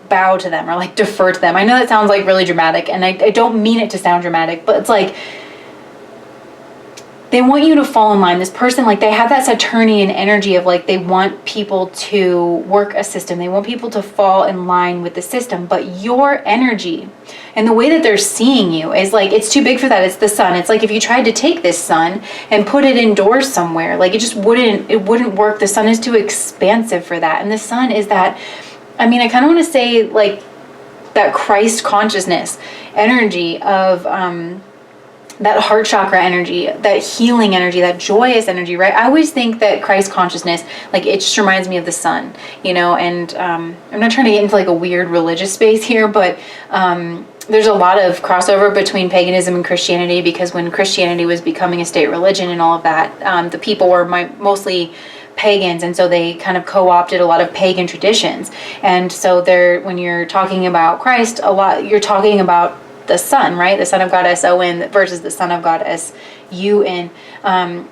Speaker 1: bow to them or like defer to them. I know that sounds like really dramatic, and I don't mean it to sound dramatic, but it's like, they want you to fall in line. This person, like, they have that Saturnian energy of like, they want people to work a system. They want people to fall in line with the system. But your energy and the way that they're seeing you is like, it's too big for that. It's the sun. It's like if you tried to take this sun and put it indoors somewhere, like it wouldn't work. The sun is too expansive for that. And the sun is that, I mean, I kind of want to say like that Christ consciousness energy of, that heart chakra energy, that healing energy, that joyous energy, right? I always think that Christ consciousness, like, it just reminds me of the sun, you know, and I'm not trying to get into like a weird religious space here, but there's a lot of crossover between paganism and Christianity, because when Christianity was becoming a state religion and all of that, the people were mostly pagans, and so they kind of co-opted a lot of pagan traditions. And so when you're talking about Christ, you're talking about the sun, right? The son of God S-O-N versus the son of God S-U-N. I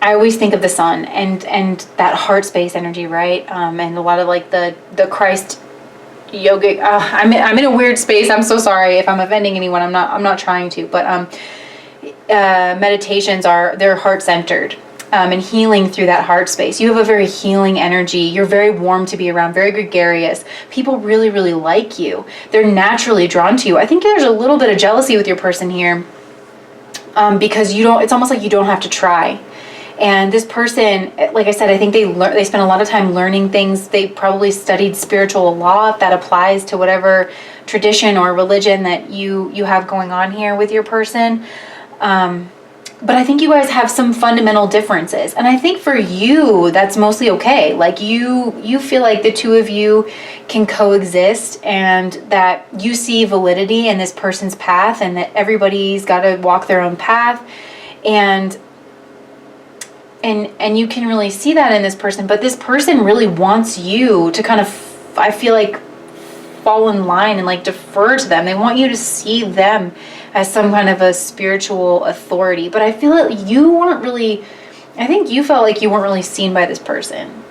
Speaker 1: always think of the sun and that heart space energy, right? And a lot of like the Christ yogic. I'm in a weird space. I'm so sorry if I'm offending anyone. I'm not trying to. But meditations they're heart centered. And healing through that heart space. You have a very healing energy. You're very warm to be around, very gregarious. People really, really like you. They're naturally drawn to you. I think there's a little bit of jealousy with your person here, because it's almost like you don't have to try. And this person, like I said, I think they spend a lot of time learning things. They probably studied spiritual law, if that applies to whatever tradition or religion that you have going on here with your person. But I think you guys have some fundamental differences. And I think for you, that's mostly okay. Like you feel like the two of you can coexist, and that you see validity in this person's path, and that everybody's got to walk their own path. And you can really see that in this person. But this person really wants you to kind of, I feel like, fall in line and like defer to them. They want you to see them as some kind of a spiritual authority. But I feel like I think you felt like you weren't really seen by this person.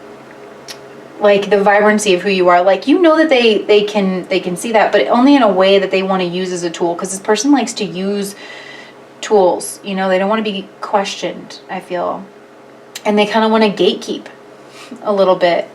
Speaker 1: Like the vibrancy of who you are, like, you know that they can see that, but only in a way that they want to use as a tool, because this person likes to use tools, you know, they don't want to be questioned, I feel. And they kind of want to gatekeep a little bit.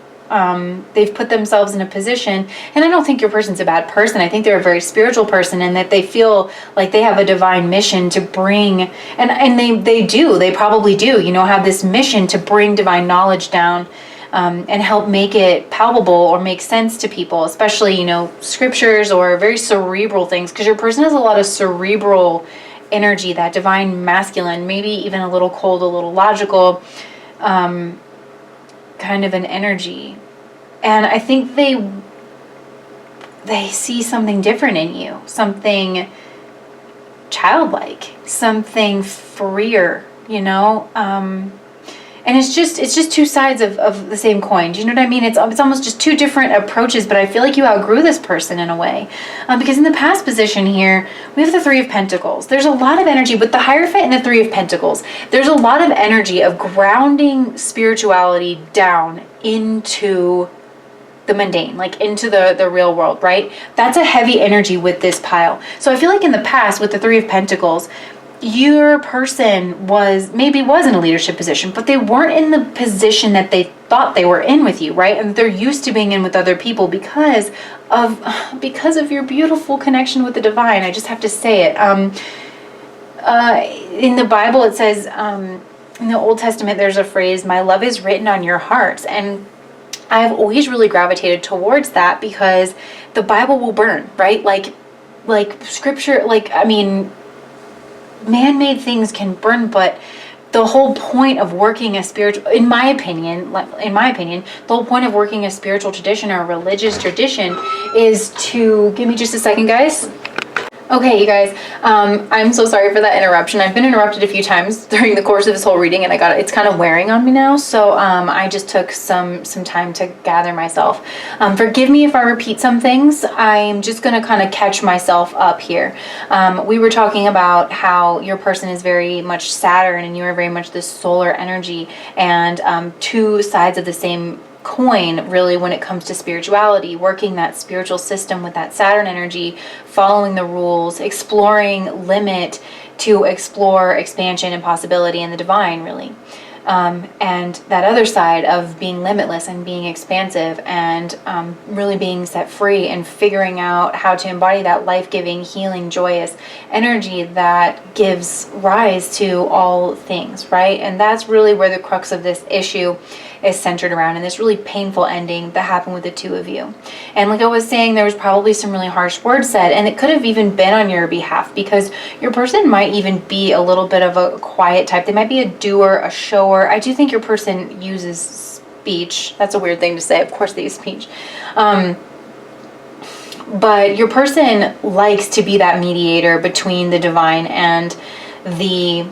Speaker 1: They've put themselves in a position, and I don't think your person's a bad person. I think they're a very spiritual person, and that they feel like they have a divine mission to bring, and they probably do, you know, have this mission to bring divine knowledge down, and help make it palpable or make sense to people, especially, you know, scriptures or very cerebral things, because your person has a lot of cerebral energy, that divine masculine, maybe even a little cold, a little logical, kind of an energy. And I think they see something different in you, something childlike, something freer, you know, and it's just two sides of the same coin. Do you know what I mean? It's almost just two different approaches, but I feel like you outgrew this person in a way, because in the past position here, we have the Three of Pentacles. There's a lot of energy with the Hierophant and the Three of Pentacles. There's a lot of energy of grounding spirituality down into the mundane, like into the real world, right? That's a heavy energy with this pile. So I feel like in the past with the Three of Pentacles, your person was in a leadership position, but they weren't in the position that they thought they were in with you, right? And they're used to being in with other people because of your beautiful connection with the divine. I just have to say it. In the Bible, it says, in the Old Testament, there's a phrase, "My love is written on your hearts." And I've always really gravitated towards that because the Bible will burn, right? Like scripture, man-made things can burn, but the whole point of working a spiritual, in my opinion, the whole point of working a spiritual tradition or a religious tradition is to, give me just a second, guys. Okay, you guys, I'm so sorry for that interruption. I've been interrupted a few times during the course of this whole reading, and it's kind of wearing on me now. So I just took some time to gather myself. Forgive me if I repeat some things. I'm just going to kind of catch myself up here. We were talking about how your person is very much Saturn, and you are very much this solar energy, and two sides of the same coin, really, when it comes to spirituality, working that spiritual system with that Saturn energy, following the rules, exploring limit to explore expansion and possibility in the divine, really. And that other side of being limitless and being expansive and really being set free and figuring out how to embody that life-giving, healing, joyous energy that gives rise to all things, right? And that's really where the crux of this issue is centered around, and this really painful ending that happened with the two of you. And like I was saying, there was probably some really harsh words said, and it could have even been on your behalf, because your person might even be a little bit of a quiet type. They might be a doer, a shower. I do think your person uses speech. That's a weird thing to say. Of course they use speech. But your person likes to be that mediator between the divine and the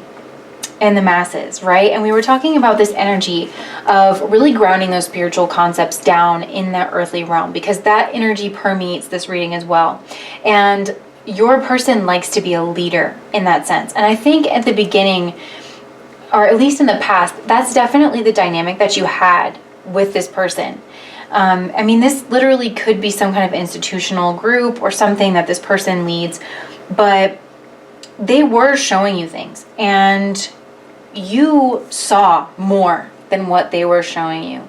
Speaker 1: masses, right? And we were talking about this energy of really grounding those spiritual concepts down in the earthly realm, because that energy permeates this reading as well. And your person likes to be a leader in that sense. And I think at the beginning, or at least in the past, that's definitely the dynamic that you had with this person. I mean, this literally could be some kind of institutional group or something that this person leads, but they were showing you things, and you saw more than what they were showing you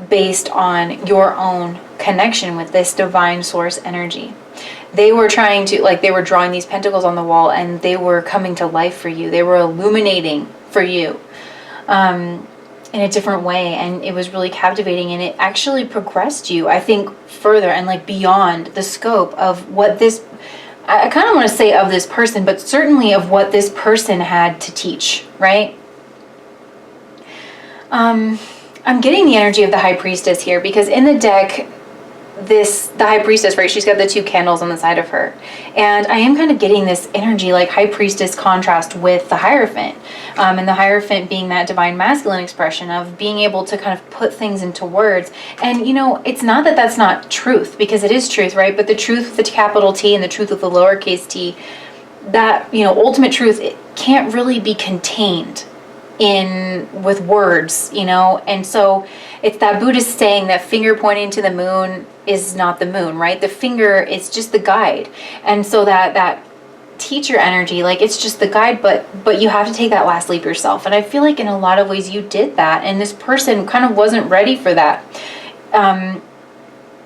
Speaker 1: based on your own connection with this divine source energy. They were trying to, they were drawing these pentacles on the wall, and they were coming to life for you. They were illuminating for you in a different way, and it was really captivating, and it actually progressed you, I think, further and beyond the scope of what this, I kind of want to say of this person, but certainly of what this person had to teach, right? I'm getting the energy of the High Priestess here, because in the deck, the High Priestess, right, she's got the two candles on the side of her, and I am kind of getting this energy High Priestess contrast with the Hierophant, and the Hierophant being that divine masculine expression of being able to kind of put things into words. And it's not that that's not truth, because it is truth, right? But the truth with the capital T and the truth with the lowercase t, that ultimate truth, it can't really be contained with words, and so it's that Buddhist saying that finger pointing to the moon is not the moon, right? The finger is just the guide. And so that teacher energy, it's just the guide, but you have to take that last leap yourself. And I feel like in a lot of ways you did that, and this person kind of wasn't ready for that.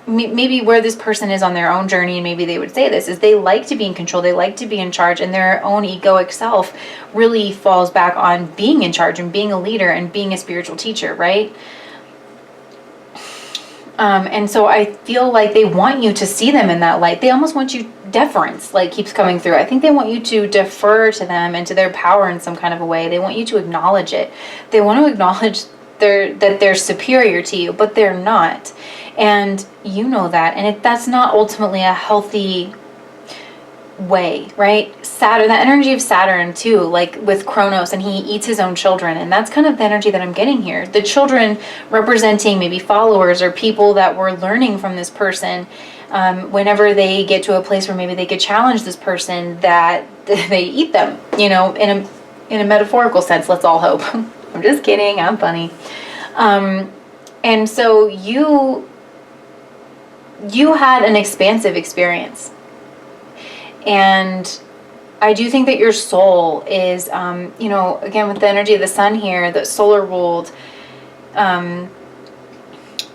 Speaker 1: Maybe where this person is on their own journey, and maybe they would say this, is they like to be in control, they like to be in charge, and their own egoic self really falls back on being in charge and being a leader and being a spiritual teacher, right? And so I feel like they want you to see them in that light. They almost want you, deference keeps coming through. I think they want you to defer to them and to their power in some kind of a way. They want you to acknowledge it. They want to acknowledge that they're superior to you, but they're not. And you know that, and that's not ultimately a healthy way, right? Saturn, that energy of Saturn too, with Kronos, and he eats his own children, and that's kind of the energy that I'm getting here. The children representing maybe followers or people that were learning from this person. Whenever they get to a place where maybe they could challenge this person, that they eat them, in a metaphorical sense. Let's all hope. I'm just kidding. I'm funny. And so you had an expansive experience, and I do think that your soul is, again, with the energy of the sun here, the solar ruled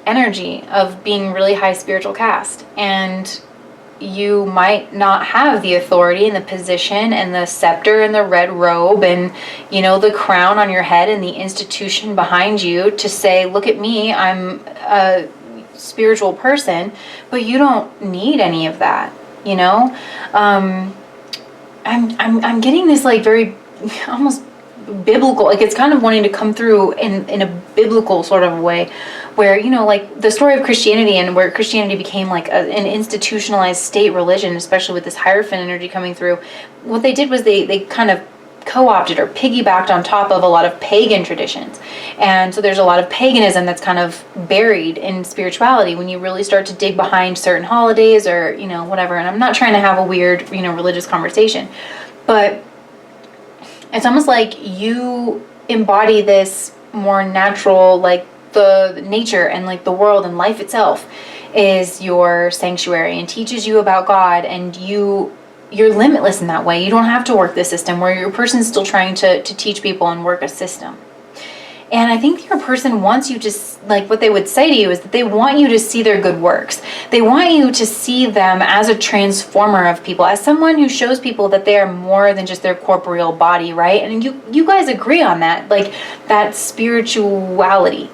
Speaker 1: energy of being really high spiritual caste. And you might not have the authority and the position and the scepter and the red robe and, the crown on your head and the institution behind you to say, look at me, I'm a spiritual person, but you don't need any of that, I'm getting this like very almost biblical, like it's kind of wanting to come through in a biblical sort of way where, like the story of Christianity and where Christianity became like an institutionalized state religion, especially with this Hierophant energy coming through. What they did was they kind of co-opted or piggybacked on top of a lot of pagan traditions. And so there's a lot of paganism that's kind of buried in spirituality when you really start to dig behind certain holidays or, whatever. And I'm not trying to have a weird, religious conversation, but it's almost like you embody this more natural, like the nature and like the world and life itself is your sanctuary and teaches you about God, and you're limitless in that way. You don't have to work the system where your person's still trying to teach people and work a system. And I think your person wants you to, like what they would say to you is that they want you to see their good works. They want you to see them as a transformer of people, as someone who shows people that they are more than just their corporeal body, right? And you guys agree on that, like that spirituality,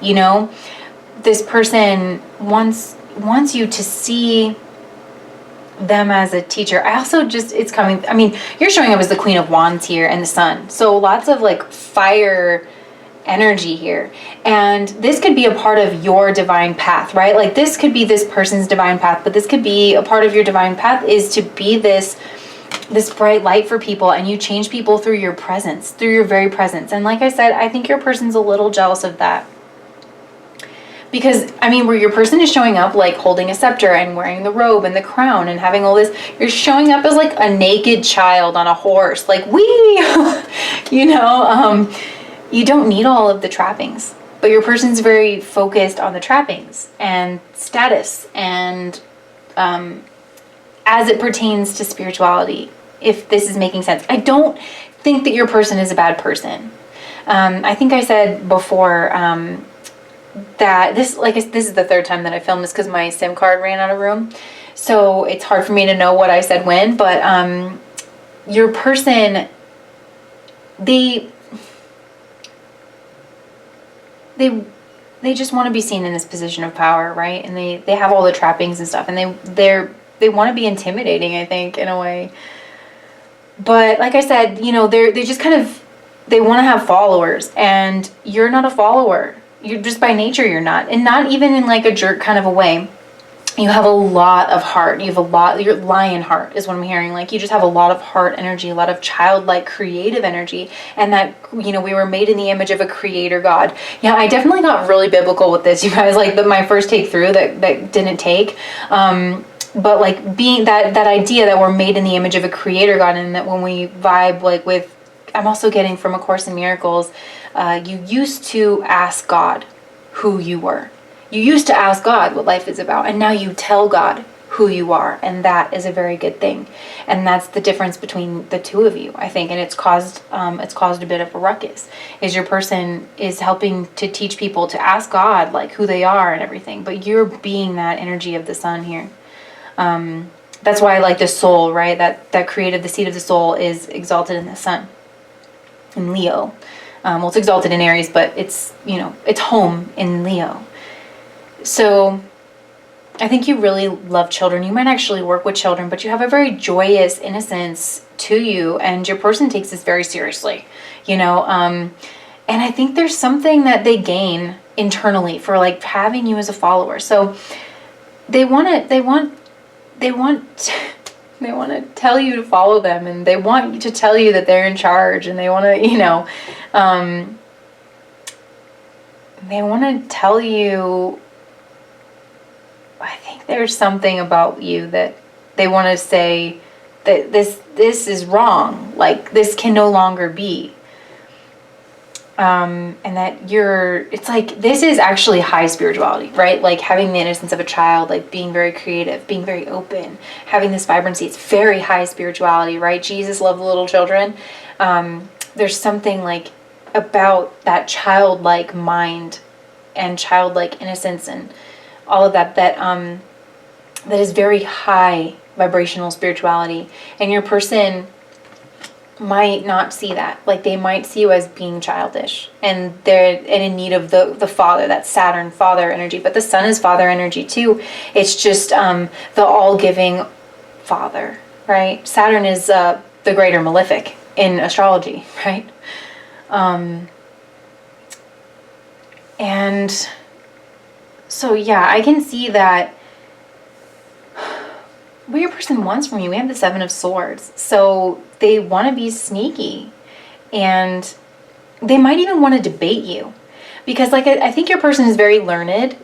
Speaker 1: This person wants you to see them as a teacher. I also it's coming, you're showing up as the Queen of Wands here and the Sun. So lots of like fire energy here, and this could be a part of your divine path, right? Like this could be this person's divine path, but this could be a part of your divine path is to be this bright light for people, and you change people through your presence, through your very presence. And like I said, I think your person's a little jealous of that, because where your person is showing up like holding a scepter and wearing the robe and the crown and having all this, you're showing up as like a naked child on a horse, like you don't need all of the trappings, but your person's very focused on the trappings and status and as it pertains to spirituality, if this is making sense. I don't think that your person is a bad person. I think I said before that this is the third time that I filmed this because my SIM card ran out of room. So it's hard for me to know what I said when, but your person, they just want to be seen in this position of power, right? And they have all the trappings and stuff, and they want to be intimidating, I think, in a way. But like I said, they just kind of, they want to have followers, and you're not a follower. You're just by nature, you're not. And not even in like a jerk kind of a way. You have a lot of heart. You have a lot, your lion heart is what I'm hearing. Like you just have a lot of heart energy, a lot of childlike creative energy. And that, we were made in the image of a creator God. Yeah, I definitely got really biblical with this, you guys, like my first take through that didn't take. But like being that idea that we're made in the image of a creator God, and that when we vibe like with, I'm also getting from A Course in Miracles, you used to ask God who you were. You used to ask God what life is about, and now you tell God who you are, and that is a very good thing. And that's the difference between the two of you, I think, and it's caused a bit of a ruckus. Is your person is helping to teach people to ask God like who they are and everything, but you're being that energy of the sun here. That's why I like the soul, right? That creative, the seed of the soul is exalted in the sun, in Leo. Well, it's exalted in Aries, but it's home in Leo. So I think you really love children. You might actually work with children, but you have a very joyous innocence to you, and your person takes this very seriously, and I think there's something that they gain internally for like having you as a follower. So they want to tell you to follow them, and they want you to tell you that they're in charge, and they want to tell you, I think there's something about you that they want to say that this is wrong. Like this can no longer be. And that it's like, this is actually high spirituality, right? Like having the innocence of a child, like being very creative, being very open, having this vibrancy. It's very high spirituality, right? Jesus loved little children. There's something like about that childlike mind and childlike innocence and all of that, that is very high vibrational spirituality. And your person might not see that. Like they might see you as being childish, and they're in need of the father, that Saturn father energy. But the sun is father energy too. It's just the all-giving father, right? Saturn is the greater malefic in astrology, right? And so yeah, I can see that what your person wants from you. We have the Seven of Swords. So they want to be sneaky, and they might even want to debate you, because like I think your person is very learned.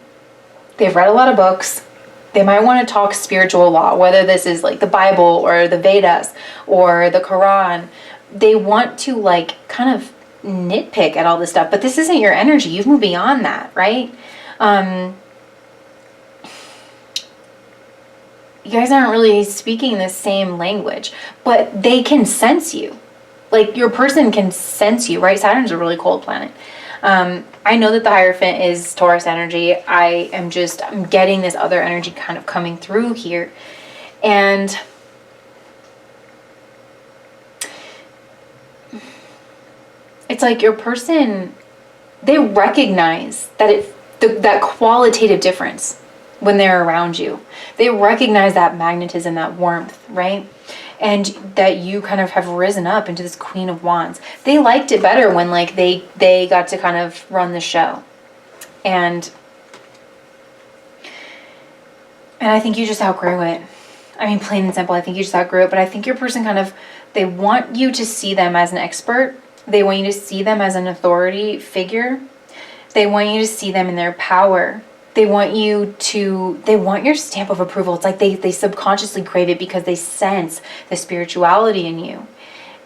Speaker 1: They've read a lot of books. They might want to talk spiritual law, whether this is like the Bible or the Vedas or the Quran. They want to like kind of nitpick at all this stuff, but this isn't your energy. You've moved beyond that, right? You guys aren't really speaking the same language, but they can sense you. Like your person can sense you, right? Saturn's a really cold planet. I know that the Hierophant is Taurus energy. I'm getting this other energy kind of coming through here. And it's like your person, they recognize that that qualitative difference when they're around you. They recognize that magnetism, that warmth, right? And that you kind of have risen up into this Queen of Wands. They liked it better when like they got to kind of run the show. And I think you just outgrew it. I mean, plain and simple, I think you just outgrew it. But I think your person kind of, they want you to see them as an expert. They want you to see them as an authority figure. They want you to see them in their power. They want your stamp of approval. It's like they subconsciously crave it because they sense the spirituality in you.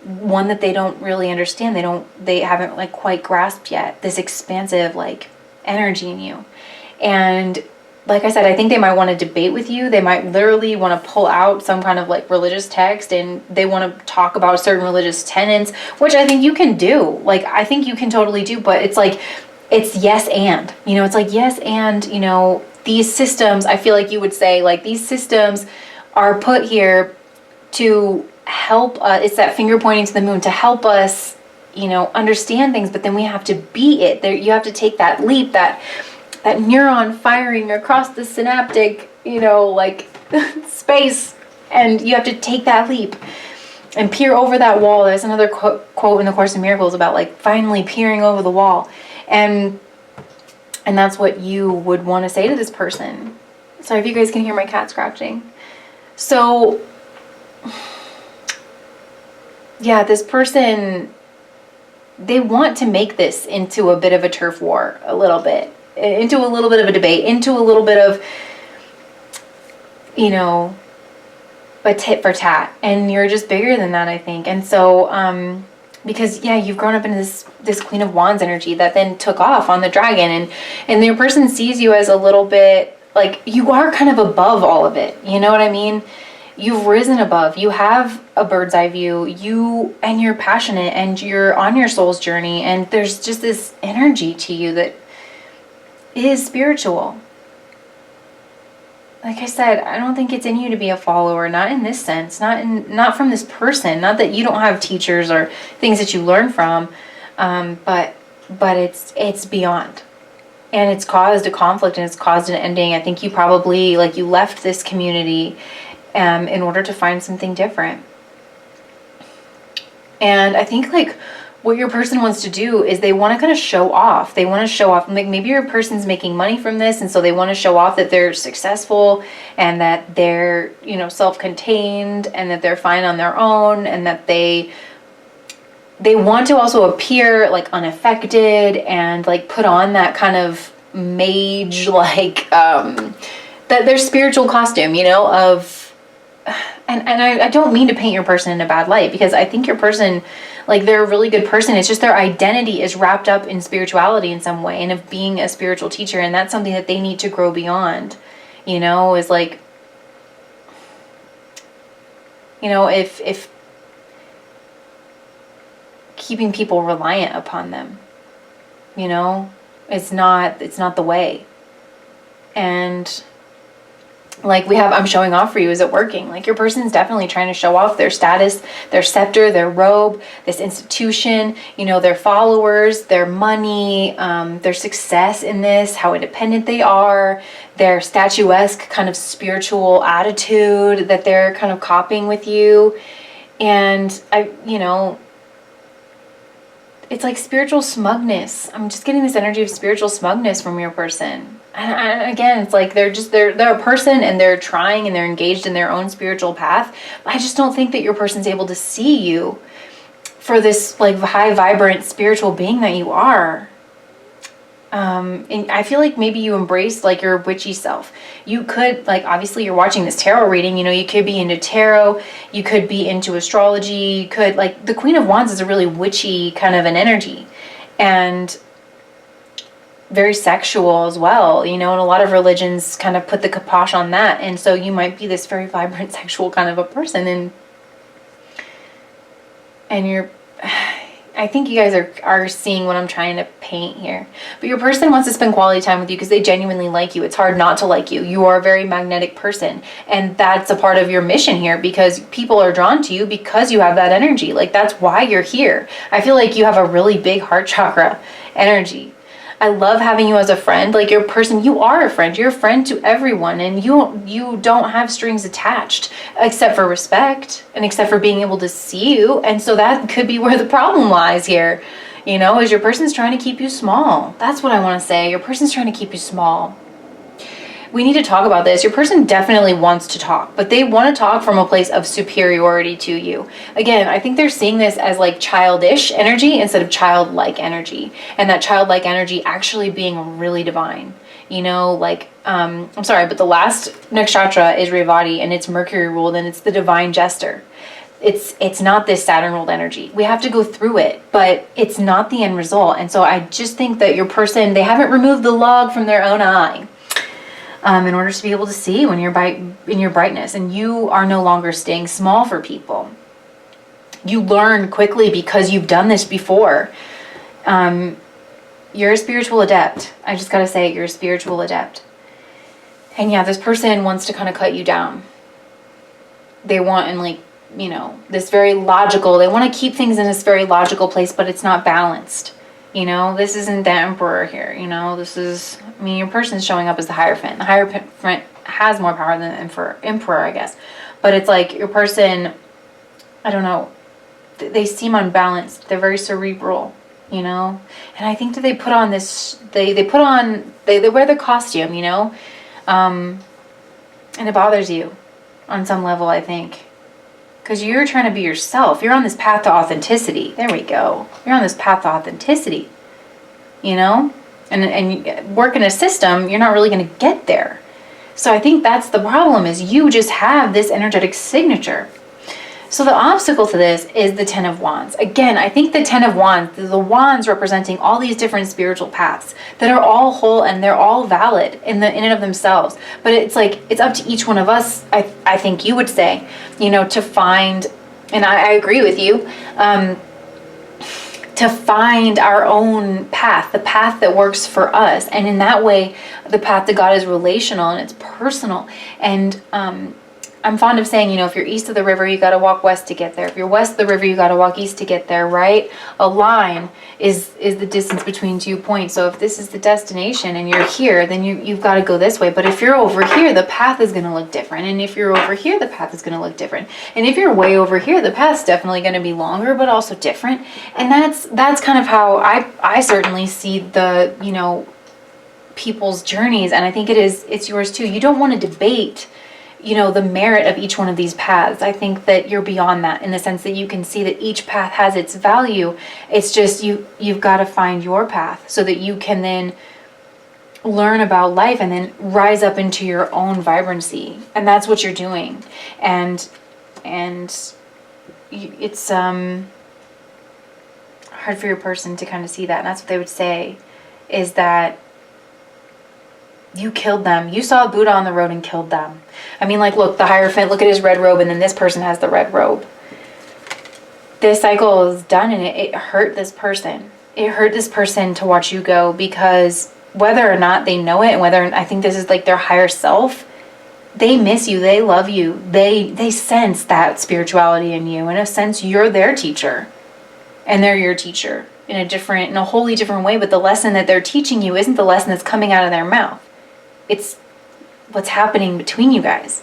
Speaker 1: One that they don't really understand. They haven't like quite grasped yet. This expansive like energy in you. And like I said, I think they might want to debate with you. They might literally want to pull out some kind of like religious text, and they want to talk about certain religious tenets, which I think you can do. Like, I think you can totally do, but it's like, it's yes and, it's like yes and, these systems, I feel like you would say, like, these systems are put here to help us. It's that finger pointing to the moon to help us, understand things, but then we have to be it. There, you have to take that leap, that neuron firing across the synaptic, like space, and you have to take that leap and peer over that wall. There's another quote in the Course in Miracles about like finally peering over the wall. And that's what you would want to say to this person. Sorry if you guys can hear my cat scratching. So, yeah, this person, they want to make this into a bit of a turf war, into a little bit of a debate, into a little bit of, a tit for tat. And you're just bigger than that, I think. And so, because yeah, you've grown up into this Queen of Wands energy that then took off on the dragon, and your person sees you as a little bit like you are kind of above all of it. You know what I mean? You've risen above. You have a bird's eye view. You're passionate, and you're on your soul's journey, and there's just this energy to you that is spiritual. Like I said, I don't think it's in you to be a follower, not in this sense, not from this person, not that you don't have teachers or things that you learn from, but it's beyond. And it's caused a conflict, and it's caused an ending. I think you probably, like, you left this community in order to find something different. And I think, like, what your person wants to do is they want to kind of show off. They want to show off, like, maybe your person's making money from this, and so they want to show off that they're successful, and that they're, self-contained, and that they're fine on their own, and that they want to also appear like unaffected, and like put on that kind of mage, like that their spiritual costume, of And I don't mean to paint your person in a bad light, because I think your person, like, they're a really good person. It's just their identity is wrapped up in spirituality in some way, and of being a spiritual teacher, and that's something that they need to grow beyond, is like, if keeping people reliant upon them, it's not the way. And like I'm showing off for you, is it working? Like, your person's definitely trying to show off their status, their scepter, their robe, this institution, their followers, their money, their success in this, how independent they are, their statuesque kind of spiritual attitude that they're kind of copying with you. And it's like spiritual smugness. I'm just getting this energy of spiritual smugness from your person. And again, it's like they're a person, and they're trying, and they're engaged in their own spiritual path. I just don't think that your person's able to see you for this like high vibrant spiritual being that you are. And I feel like maybe you embrace like your witchy self. You could, like, obviously you're watching this tarot reading, you could be into tarot, you could be into astrology, you could, like, the Queen of Wands is a really witchy kind of an energy, and very sexual as well, and a lot of religions kind of put the kibosh on that. And so you might be this very vibrant sexual kind of a person, and you're, I think you guys are seeing what I'm trying to paint here. But your person wants to spend quality time with you because they genuinely like you. It's hard not to like you. You are a very magnetic person, and that's a part of your mission here, because people are drawn to you because you have that energy. Like, that's why you're here. I feel like you have a really big heart chakra energy. I love having you as a friend. Like, your person, you are a friend. You're a friend to everyone, and you don't have strings attached, except for respect, and except for being able to see you. And so that could be where the problem lies here, is your person's trying to keep you small. That's what I want to say. Your person's trying to keep you small. We need to talk about this. Your person definitely wants to talk, but they want to talk from a place of superiority to you. Again, I think they're seeing this as like childish energy instead of childlike energy, and that childlike energy actually being really divine. I'm sorry, but the last nakshatra is Revati, and it's Mercury ruled, and it's the divine jester. It's not this Saturn ruled energy. We have to go through it, but it's not the end result. And so I just think that your person, they haven't removed the log from their own eye. In order to be able to see when you're in your brightness, and you are no longer staying small for people. You learn quickly because you've done this before. You're a spiritual adept. I just gotta say, you're a spiritual adept. And yeah, this person wants to kind of cut you down. They want, and like, this very logical, they want to keep things in this very logical place, but it's not balanced. This isn't the emperor here, this is, your person's showing up as the Hierophant. The Hierophant has more power than the emperor, I guess. But it's like your person, I don't know, they seem unbalanced. They're very cerebral, And I think that they put on this, they wear the costume, and it bothers you on some level, I think. Because you're trying to be yourself. You're on this path to authenticity. There we go. You're on this path to authenticity. And work in a system, you're not really going to get there. So I think that's the problem, is you just have this energetic signature. So the obstacle to this is the Ten of Wands. Again, I think the Ten of Wands, the wands representing all these different spiritual paths that are all whole and they're all valid in and of themselves. But it's like, it's up to each one of us, I think you would say, to find, and I agree with you, to find our own path, the path that works for us. And in that way, the path to God is relational and it's personal. And I'm fond of saying, if you're east of the river, you got to walk west to get there. If you're west of the river, you got to walk east to get there, right? A line is the distance between 2 points. So if this is the destination and you're here, then you've got to go this way. But if you're over here, the path is going to look different. And if you're over here, the path is going to look different. And if you're way over here, the path's definitely going to be longer, but also different. And that's kind of how I certainly see the, people's journeys. And I think it's yours too. You don't want to debate the merit of each one of these paths. I think that you're beyond that, in the sense that you can see that each path has its value. It's just you've got to find your path so that you can then learn about life and then rise up into your own vibrancy. And that's what you're doing. And and it's hard for your person to kind of see that. And that's what they would say, is that you killed them. You saw Buddha on the road and killed them. I mean, like, look, the Hierophant, look at his red robe, and then this person has the red robe. This cycle is done, and it hurt this person. It hurt this person to watch you go, because whether or not they know it, and whether, I think this is like their higher self, they miss you, they love you, they sense that spirituality in you. In a sense, you're their teacher, and they're your teacher in a wholly different way. But the lesson that they're teaching you isn't the lesson that's coming out of their mouth. It's what's happening between you guys.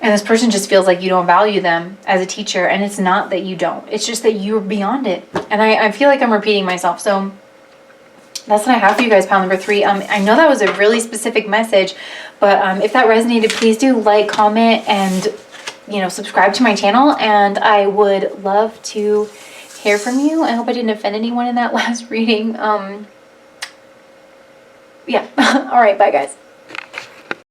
Speaker 1: And this person just feels like you don't value them as a teacher, and it's not that you don't. It's just that you're beyond it. And I feel like I'm repeating myself, so that's what I have for you guys, pile number 3. I know that was a really specific message, but if that resonated, please do like, comment, and subscribe to my channel. And I would love to hear from you. I hope I didn't offend anyone in that last reading. Yeah. All right. Bye, guys.